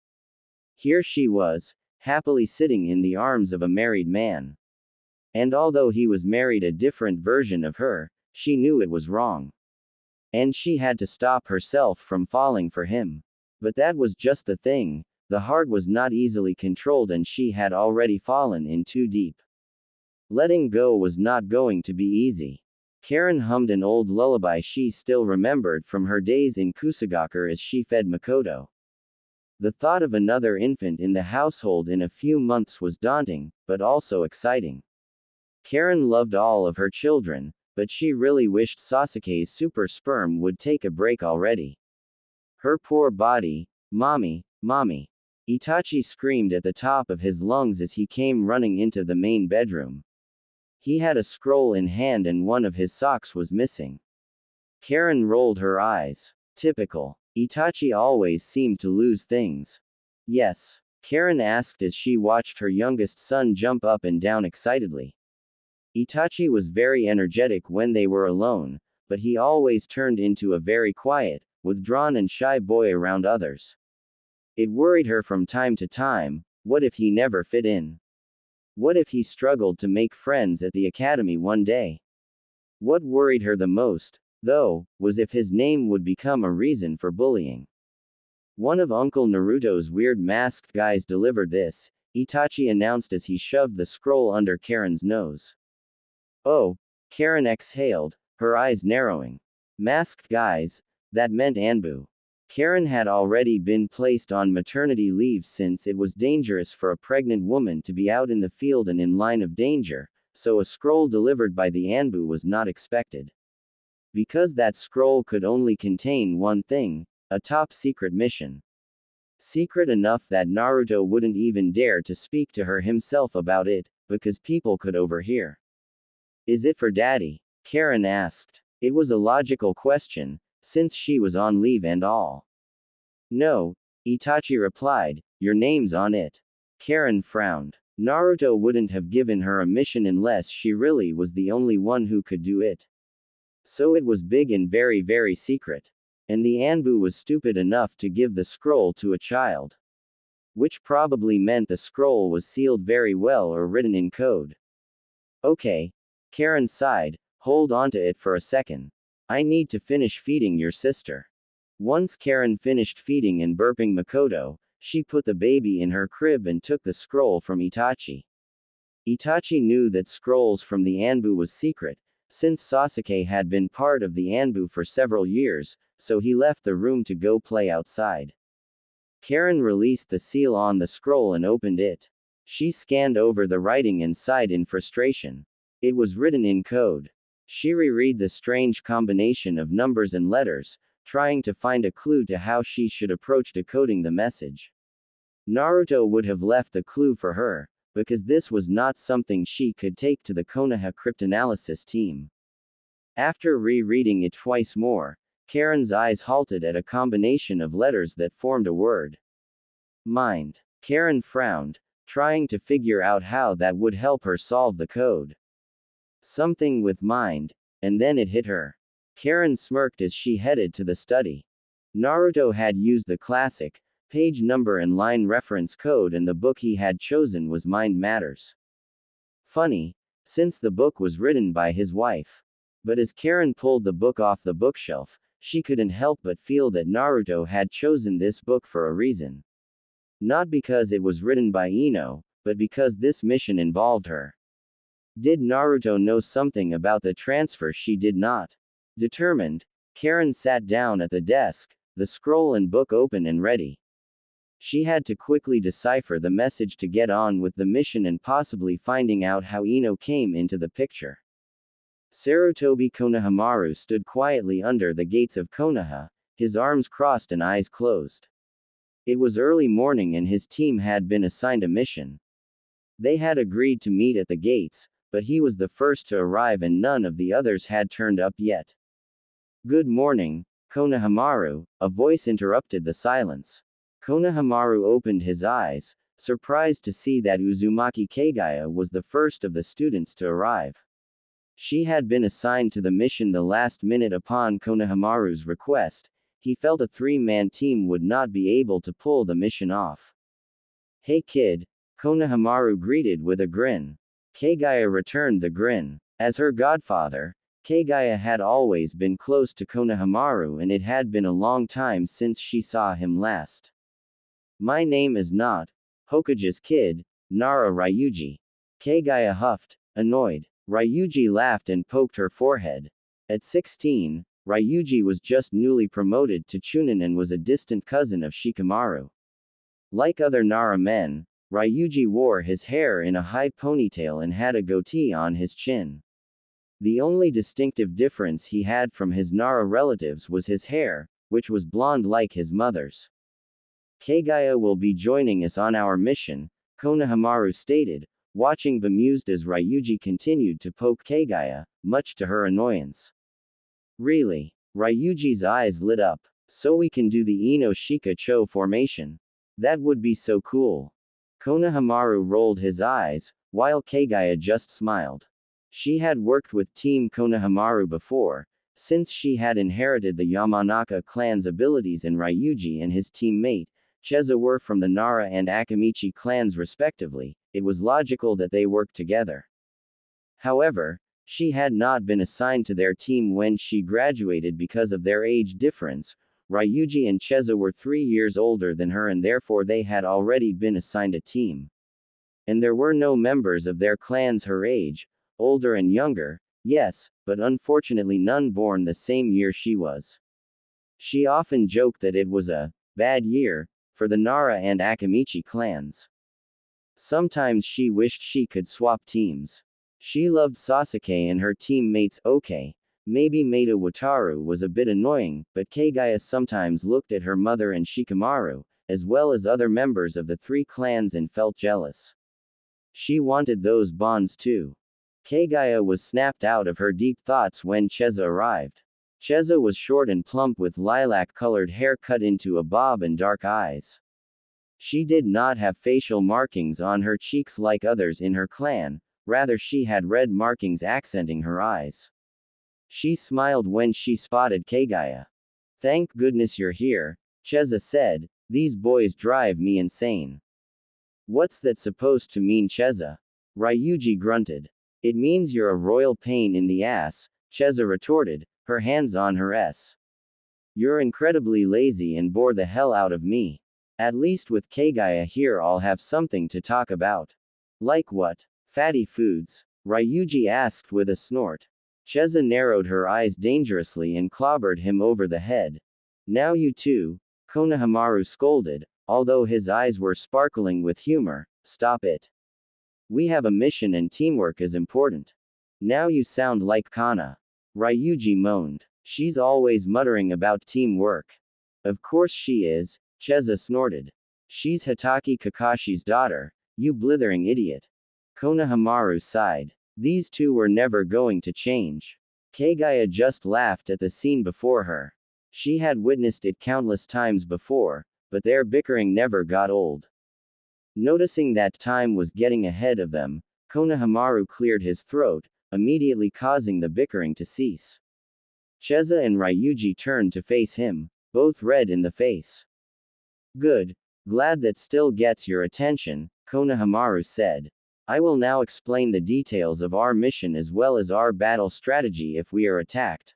Here she was, happily sitting in the arms of a married man. And although he was married a different version of her, she knew it was wrong. And she had to stop herself from falling for him. But that was just the thing, the heart was not easily controlled and she had already fallen in too deep. Letting go was not going to be easy. Karen hummed an old lullaby she still remembered from her days in Kusagaku as she fed Makoto. The thought of another infant in the household in a few months was daunting, but also exciting. Karen loved all of her children, but she really wished Sasuke's super sperm would take a break already. Her poor body. "Mommy, mommy." Itachi screamed at the top of his lungs as he came running into the main bedroom. He had a scroll in hand and one of his socks was missing. Karen rolled her eyes. Typical. Itachi always seemed to lose things. "Yes?" Karen asked as she watched her youngest son jump up and down excitedly. Itachi was very energetic when they were alone, but he always turned into a very quiet, withdrawn and shy boy around others. It worried her from time to time. What if he never fit in? What if he struggled to make friends at the academy one day? What worried her the most, though, was if his name would become a reason for bullying. "One of Uncle Naruto's weird masked guys delivered this," Itachi announced as he shoved the scroll under Karen's nose. "Oh," Karen exhaled, her eyes narrowing. Masked guys? That meant Anbu. Karen had already been placed on maternity leave since it was dangerous for a pregnant woman to be out in the field and in line of danger, so a scroll delivered by the Anbu was not expected. Because that scroll could only contain one thing, a top-secret mission. Secret enough that Naruto wouldn't even dare to speak to her himself about it, because people could overhear. "Is it for Daddy?" Karen asked. It was a logical question, since she was on leave and all. "No," Itachi replied, "your name's on it." Karen frowned. Naruto wouldn't have given her a mission unless she really was the only one who could do it. So it was big and very very secret. And the Anbu was stupid enough to give the scroll to a child. Which probably meant the scroll was sealed very well or written in code. "Okay." Karen sighed, "Hold on to it for a second. I need to finish feeding your sister." Once Karen finished feeding and burping Makoto, she put the baby in her crib and took the scroll from Itachi. Itachi knew that scrolls from the Anbu was secret, since Sasuke had been part of the Anbu for several years, so he left the room to go play outside. Karen released the seal on the scroll and opened it. She scanned over the writing and sighed in frustration. It was written in code. She reread the strange combination of numbers and letters, trying to find a clue to how she should approach decoding the message. Naruto would have left the clue for her, because this was not something she could take to the Konoha cryptanalysis team. After rereading it twice more, Karen's eyes halted at a combination of letters that formed a word. Mind. Karen frowned, trying to figure out how that would help her solve the code. Something with mind, and then it hit her. Karen smirked as she headed to the study. Naruto had used the classic, page number and line reference code and the book he had chosen was Mind Matters. Funny, since the book was written by his wife. But as Karen pulled the book off the bookshelf, she couldn't help but feel that Naruto had chosen this book for a reason. Not because it was written by Ino, but because this mission involved her. Did Naruto know something about the transfer she did not? Determined, Karen sat down at the desk, the scroll and book open and ready. She had to quickly decipher the message to get on with the mission and possibly finding out how Ino came into the picture. Sarutobi Konohamaru stood quietly under the gates of Konoha, his arms crossed and eyes closed. It was early morning and his team had been assigned a mission. They had agreed to meet at the gates, but he was the first to arrive and none of the others had turned up yet. Good morning, Konohamaru, a voice interrupted the silence. Konohamaru opened his eyes, surprised to see that Uzumaki Kagaya was the first of the students to arrive. She had been assigned to the mission the last minute upon Konohamaru's request. He felt a three-man team would not be able to pull the mission off. Hey kid, Konohamaru greeted with a grin. Kagaya returned the grin. As her godfather, Kagaya had always been close to Konohamaru and it had been a long time since she saw him last. My name is not Hokage's kid, Nara Ryuji. Kagaya huffed, annoyed. Ryuji laughed and poked her forehead. At 16, Ryuji was just newly promoted to Chunin and was a distant cousin of Shikamaru. Like other Nara men, Ryuji wore his hair in a high ponytail and had a goatee on his chin. The only distinctive difference he had from his Nara relatives was his hair, which was blonde like his mother's. Kagaya will be joining us on our mission, Konohamaru stated, watching bemused as Ryuji continued to poke Kagaya, much to her annoyance. Really? Ryuji's eyes lit up. So we can do the Ino Shika Cho formation. That would be so cool. Konohamaru rolled his eyes, while Kagaya just smiled. She had worked with Team Konohamaru before, since she had inherited the Yamanaka clan's abilities and Ryuji and his teammate, Cheza were from the Nara and Akamichi clans respectively. It was logical that they worked together. However, she had not been assigned to their team when she graduated because of their age difference. Ryuji and Cheza were 3 years older than her and therefore they had already been assigned a team. And there were no members of their clans her age, older and younger, yes, but unfortunately none born the same year she was. She often joked that it was a bad year for the Nara and Akamichi clans. Sometimes she wished she could swap teams. She loved Sasuke and her teammates. Okay, maybe Maeda Wataru was a bit annoying, but Kagaya sometimes looked at her mother and Shikamaru, as well as other members of the three clans and felt jealous. She wanted those bonds too. Kagaya was snapped out of her deep thoughts when Cheza arrived. Cheza was short and plump with lilac-colored hair cut into a bob and dark eyes. She did not have facial markings on her cheeks like others in her clan, rather she had red markings accenting her eyes. She smiled when she spotted Kagaya. Thank goodness you're here, Cheza said, these boys drive me insane. What's that supposed to mean, Cheza? Ryuji grunted. It means you're a royal pain in the ass, Cheza retorted, her hands on her S. You're incredibly lazy and bore the hell out of me. At least with Kagaya here I'll have something to talk about. Like what? Fatty foods? Ryuji asked with a snort. Cheza narrowed her eyes dangerously and clobbered him over the head. Now you too, Konohamaru scolded, although his eyes were sparkling with humor, stop it. We have a mission and teamwork is important. Now you sound like Kana. Ryuji moaned. She's always muttering about teamwork. Of course she is, Cheza snorted. She's Hitaki Kakashi's daughter, you blithering idiot. Konohamaru sighed. These two were never going to change. Kagaya just laughed at the scene before her. She had witnessed it countless times before, but their bickering never got old. Noticing that time was getting ahead of them, Konohamaru cleared his throat, immediately causing the bickering to cease. Cheza and Ryuji turned to face him, both red in the face. Good. Glad that still gets your attention, Konohamaru said. I will now explain the details of our mission as well as our battle strategy if we are attacked.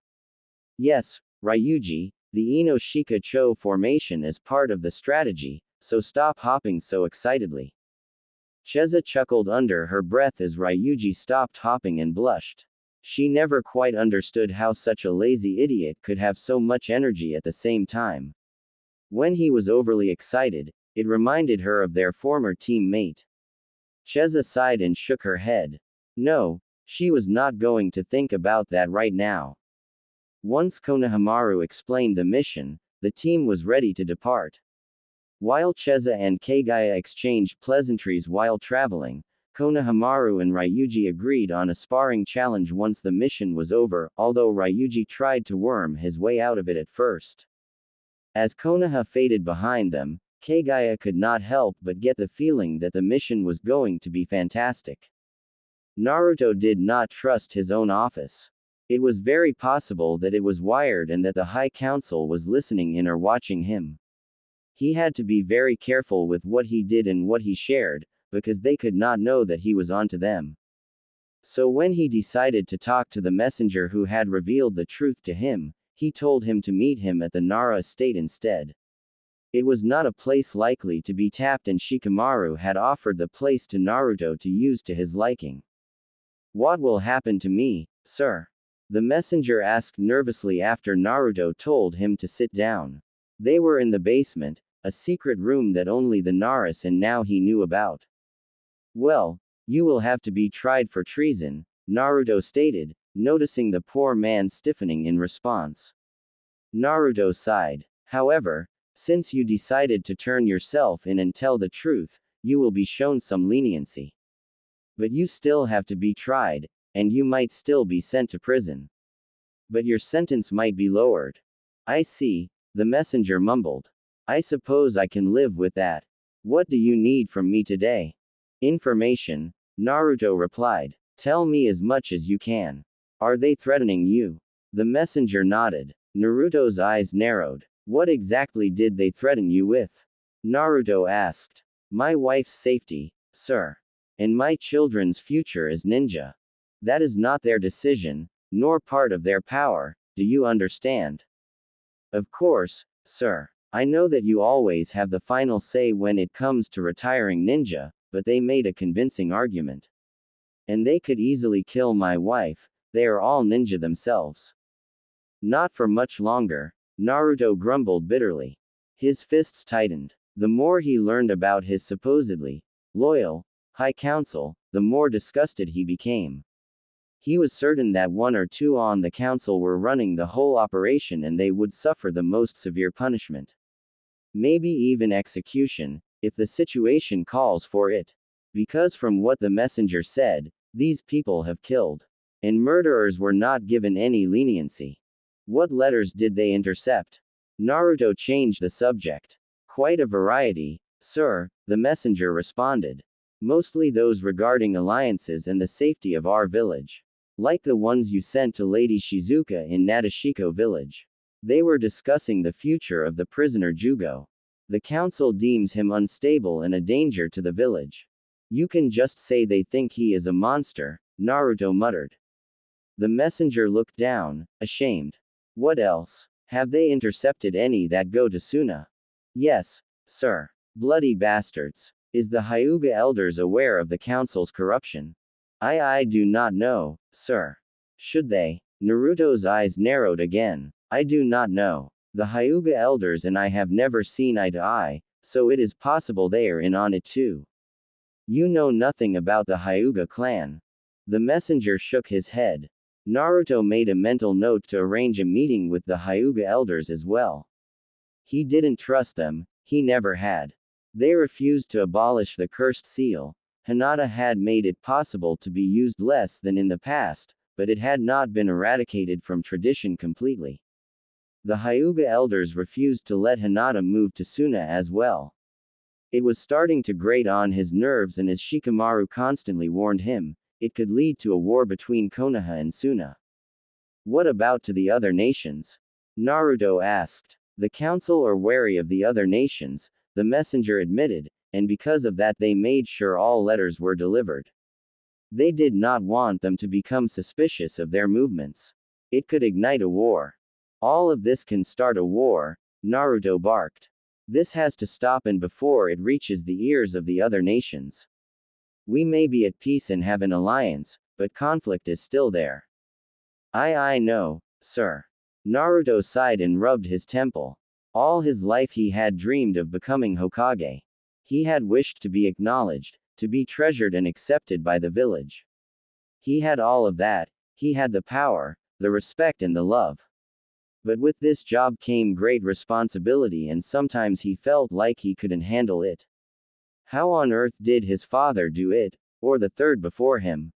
Yes, Ryuji, the Ino Shika Cho formation is part of the strategy, so stop hopping so excitedly. Cheza chuckled under her breath as Ryuji stopped hopping and blushed. She never quite understood how such a lazy idiot could have so much energy at the same time. When he was overly excited, it reminded her of their former teammate. Cheza sighed and shook her head. No, she was not going to think about that right now. Once Konohamaru explained the mission, the team was ready to depart. While Cheza and Kagaya exchanged pleasantries while traveling, Konohamaru and Ryuji agreed on a sparring challenge once the mission was over, although Ryuji tried to worm his way out of it at first. As Konoha faded behind them, Kagaya could not help but get the feeling that the mission was going to be fantastic. Naruto did not trust his own office. It was very possible that it was wired and that the High Council was listening in or watching him. He had to be very careful with what he did and what he shared, because they could not know that he was onto them. So when he decided to talk to the messenger who had revealed the truth to him, he told him to meet him at the Nara estate instead. It was not a place likely to be tapped and Shikamaru had offered the place to Naruto to use to his liking. What will happen to me, sir? The messenger asked nervously after Naruto told him to sit down. They were in the basement, a secret room that only the Naras and now he knew about. Well, you will have to be tried for treason, Naruto stated, noticing the poor man stiffening in response. Naruto sighed. However, since you decided to turn yourself in and tell the truth, you will be shown some leniency. But you still have to be tried, and you might still be sent to prison. But your sentence might be lowered. I see, the messenger mumbled. I suppose I can live with that. What do you need from me today? Information, Naruto replied. Tell me as much as you can. Are they threatening you? The messenger nodded. Naruto's eyes narrowed. What exactly did they threaten you with? Naruto asked. My wife's safety, sir. And my children's future as ninja. That is not their decision, nor part of their power, do you understand? Of course, sir. I know that you always have the final say when it comes to retiring ninja, but they made a convincing argument. And they could easily kill my wife, they are all ninja themselves. Not for much longer, Naruto grumbled bitterly. His fists tightened. The more he learned about his supposedly loyal High Council, the more disgusted he became. He was certain that one or two on the council were running the whole operation and they would suffer the most severe punishment. Maybe even execution, if the situation calls for it. Because from what the messenger said, these people have killed. And murderers were not given any leniency. What letters did they intercept? Naruto changed the subject. Quite a variety, sir, the messenger responded. Mostly those regarding alliances and the safety of our village. Like the ones you sent to Lady Shizuka in Nadeshiko village. They were discussing the future of the prisoner Jugo. The council deems him unstable and a danger to the village. You can just say they think he is a monster, Naruto muttered. The messenger looked down, ashamed. What else? Have they intercepted any that go to Suna? Yes, sir. Bloody bastards. Is the Hyuga elders aware of the council's corruption? I do not know, sir. Should they? Naruto's eyes narrowed again. I do not know. The Hyuga elders and I have never seen eye to eye, so it is possible they are in on it too. You know nothing about the Hyuga clan. The messenger shook his head. Naruto made a mental note to arrange a meeting with the Hyuga elders as well. He didn't trust them, he never had. They refused to abolish the cursed seal. Hinata had made it possible to be used less than in the past, but it had not been eradicated from tradition completely. The Hyuga elders refused to let Hinata move to Suna as well. It was starting to grate on his nerves, and as Shikamaru constantly warned him, it could lead to a war between Konoha and Suna. What about to the other nations? Naruto asked. The council are wary of the other nations, the messenger admitted, and because of that they made sure all letters were delivered. They did not want them to become suspicious of their movements. It could ignite a war. All of this can start a war, Naruto barked. This has to stop and before it reaches the ears of the other nations. We may be at peace and have an alliance, but conflict is still there. I know, sir. Naruto sighed and rubbed his temple. All his life he had dreamed of becoming Hokage. He had wished to be acknowledged, to be treasured and accepted by the village. He had all of that. He had the power, the respect and the love. But with this job came great responsibility, and sometimes he felt like he couldn't handle it. How on earth did his father do it, or the third before him?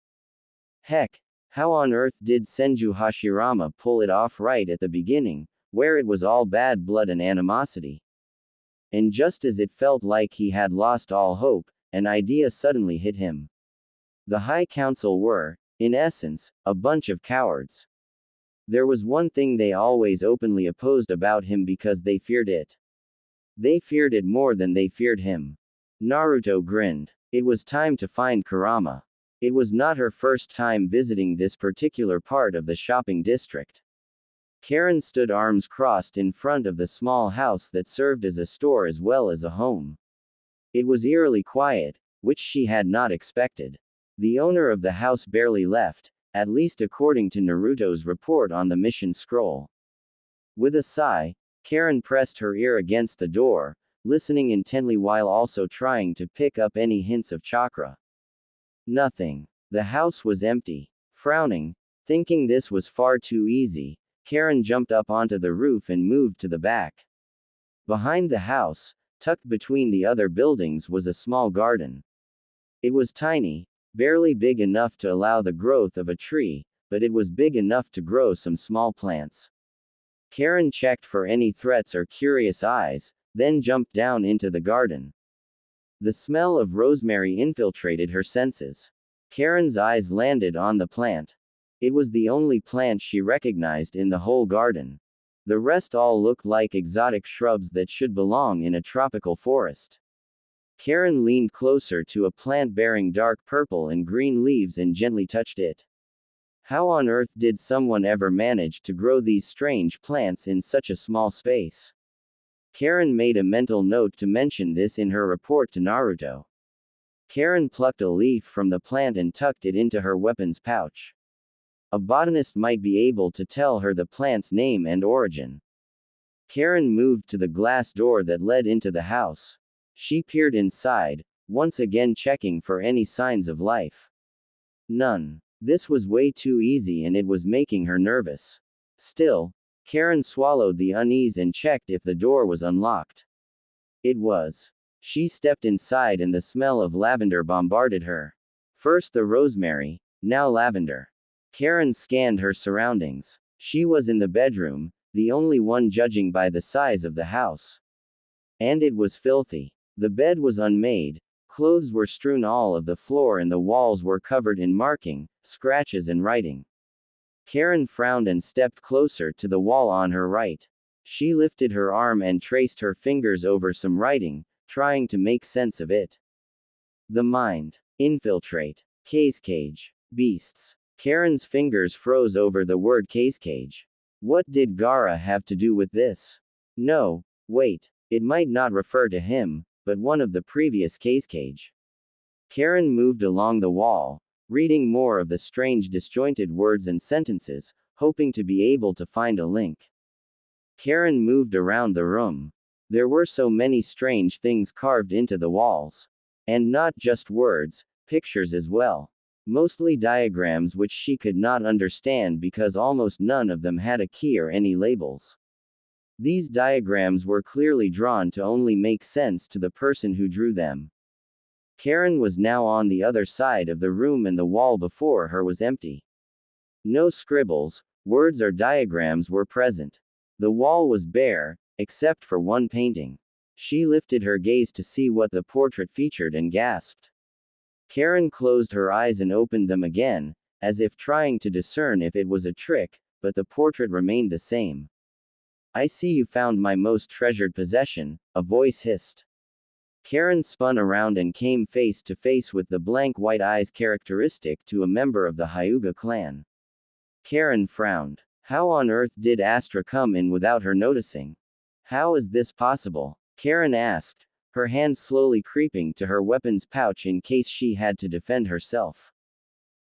Heck, how on earth did Senju Hashirama pull it off right at the beginning, where it was all bad blood and animosity? And just as it felt like he had lost all hope, an idea suddenly hit him. The High Council were, in essence, a bunch of cowards. There was one thing they always openly opposed about him because they feared it. They feared it more than they feared him. Naruto grinned. It was time to find Kurama. It was not her first time visiting this particular part of the shopping district. Karen stood arms crossed in front of the small house that served as a store as well as a home. It was eerily quiet, which she had not expected. The owner of the house barely left, at least according to Naruto's report on the mission scroll. With a sigh, Karen pressed her ear against the door, listening intently while also trying to pick up any hints of chakra. Nothing. The house was empty. Frowning, thinking this was far too easy, Karen jumped up onto the roof and moved to the back. Behind the house, tucked between the other buildings, was a small garden. It was tiny, barely big enough to allow the growth of a tree, but it was big enough to grow some small plants. Karen checked for any threats or curious eyes, then jumped down into the garden. The smell of rosemary infiltrated her senses. Karen's eyes landed on the plant. It was the only plant she recognized in the whole garden. The rest all looked like exotic shrubs that should belong in a tropical forest. Karen leaned closer to a plant bearing dark purple and green leaves and gently touched it. How on earth did someone ever manage to grow these strange plants in such a small space? Karen made a mental note to mention this in her report to Naruto. Karen plucked a leaf from the plant and tucked it into her weapons pouch. A botanist might be able to tell her the plant's name and origin. Karen moved to the glass door that led into the house. She peered inside, once again checking for any signs of life. None. This was way too easy and it was making her nervous. Still, Karen swallowed the unease and checked if the door was unlocked. It was. She stepped inside and the smell of lavender bombarded her. First the rosemary, now lavender. Karen scanned her surroundings. She was in the bedroom, the only one judging by the size of the house. And it was filthy. The bed was unmade, clothes were strewn all of the floor and the walls were covered in marking, scratches and writing. Karen frowned and stepped closer to the wall on her right. She lifted her arm and traced her fingers over some writing, trying to make sense of it. The mind. Infiltrate. Cage. Beasts. Karen's fingers froze over the word cage. What did Gaara have to do with this? No, wait, it might not refer to him, but one of the previous cage. Karen moved along the wall, reading more of the strange disjointed words and sentences, hoping to be able to find a link. Karen moved around the room. There were so many strange things carved into the walls. And not just words, pictures as well. Mostly diagrams which she could not understand because almost none of them had a key or any labels. These diagrams were clearly drawn to only make sense to the person who drew them. Karen was now on the other side of the room and the wall before her was empty. No scribbles, words or diagrams were present. The wall was bare, except for one painting. She lifted her gaze to see what the portrait featured and gasped. Karen closed her eyes and opened them again, as if trying to discern if it was a trick, but the portrait remained the same. I see you found my most treasured possession, a voice hissed. Karen spun around and came face to face with the blank white eyes characteristic to a member of the Hyuga clan. Karen frowned. How on earth did Astra come in without her noticing? How is this possible? Karen asked, her hand slowly creeping to her weapon's pouch in case she had to defend herself.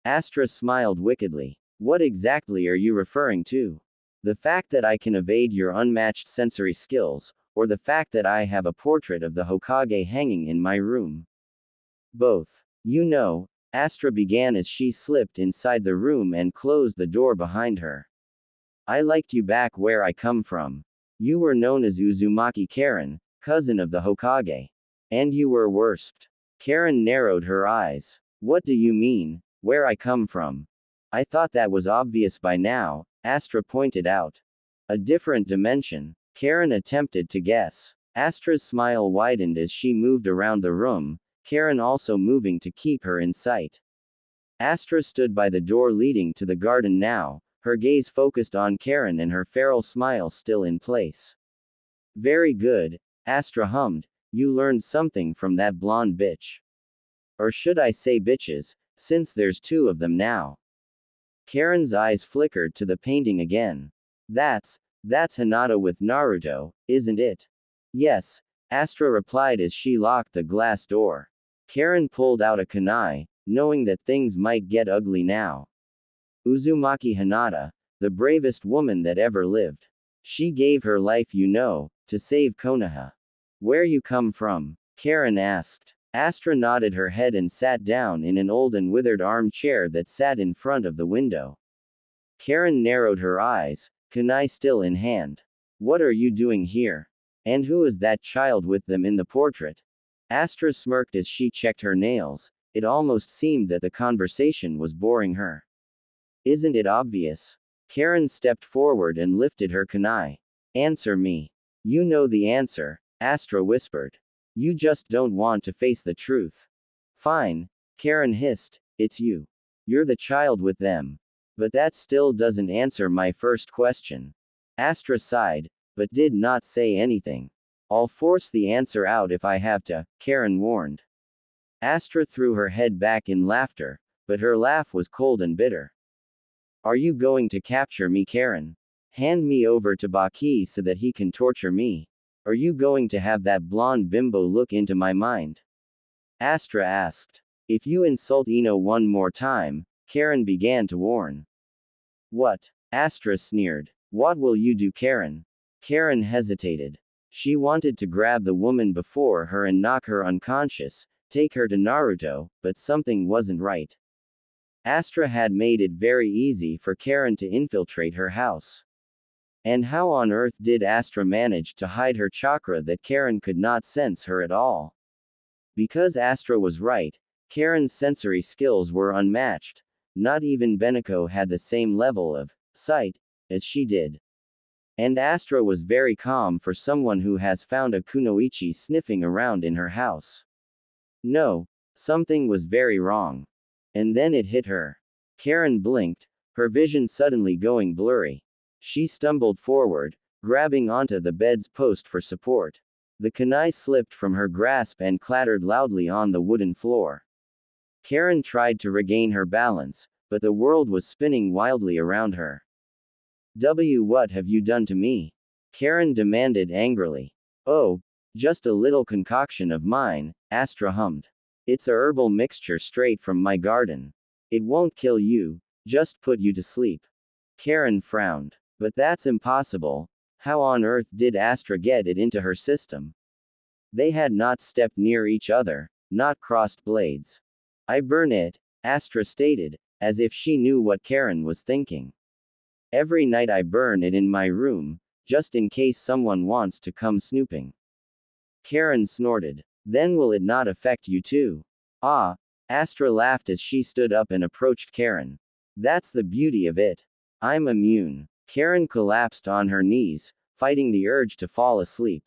Astra smiled wickedly. What exactly are you referring to? The fact that I can evade your unmatched sensory skills, or the fact that I have a portrait of the Hokage hanging in my room? Both. You know, Astra began as she slipped inside the room and closed the door behind her. I liked you back where I come from. You were known as Uzumaki Karen, cousin of the Hokage. And you were worst. Karen narrowed her eyes. What do you mean, where I come from? I thought that was obvious by now, Astra pointed out. A different dimension. Karen attempted to guess. Astra's smile widened as she moved around the room, Karen also moving to keep her in sight. Astra stood by the door leading to the garden now, her gaze focused on Karen and her feral smile still in place. Very good, Astra hummed, you learned something from that blonde bitch. Or should I say bitches, since there's two of them now. Karen's eyes flickered to the painting again. That's Hinata with Naruto, isn't it? Yes, Astra replied as she locked the glass door. Karen pulled out a kunai, knowing that things might get ugly now. Uzumaki Hinata, the bravest woman that ever lived. She gave her life, to save Konoha. Where you come from? Karen asked. Astra nodded her head and sat down in an old and withered armchair that sat in front of the window. Karen narrowed her eyes, kunai still in hand. What are you doing here? And who is that child with them in the portrait? Astra smirked as she checked her nails. It almost seemed that the conversation was boring her. Isn't it obvious? Karen stepped forward and lifted her kunai. Answer me. You know the answer, Astra whispered. You just don't want to face the truth. Fine, Karen hissed, it's you. You're the child with them. But that still doesn't answer my first question. Astra sighed, but did not say anything. I'll force the answer out if I have to, Karen warned. Astra threw her head back in laughter, but her laugh was cold and bitter. Are you going to capture me, Karen? Hand me over to Baki so that he can torture me? Are you going to have that blonde bimbo look into my mind? Astra asked. If you insult Ino one more time, Karen began to warn. What? Astra sneered. What will you do, Karen? Karen hesitated. She wanted to grab the woman before her and knock her unconscious, take her to Naruto, but something wasn't right. Astra had made it very easy for Karen to infiltrate her house. And how on earth did Astra manage to hide her chakra that Karen could not sense her at all? Because Astra was right, Karen's sensory skills were unmatched. Not even Beneko had the same level of sight as she did. And Astra was very calm for someone who has found a kunoichi sniffing around in her house. No, something was very wrong. And then it hit her. Karen blinked, her vision suddenly going blurry. She stumbled forward, grabbing onto the bed's post for support. The kunai slipped from her grasp and clattered loudly on the wooden floor. Karen tried to regain her balance, but the world was spinning wildly around her. What have you done to me? Karen demanded angrily. Oh, just a little concoction of mine, Astra hummed. It's a herbal mixture straight from my garden. It won't kill you, just put you to sleep. Karen frowned. But that's impossible. How on earth did Astra get it into her system? They had not stepped near each other, not crossed blades. I burn it, Astra stated, as if she knew what Karen was thinking. Every night I burn it in my room, just in case someone wants to come snooping. Karen snorted. Then will it not affect you too? Ah, Astra laughed as she stood up and approached Karen. That's the beauty of it. I'm immune. Karen collapsed on her knees, fighting the urge to fall asleep.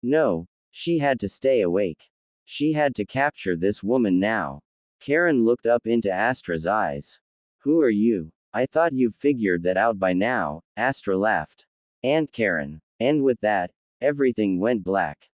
No, she had to stay awake. She had to capture this woman now. Karen looked up into Astra's eyes. Who are you? I thought you've figured that out by now, Astra laughed. And Karen. And with that, everything went black.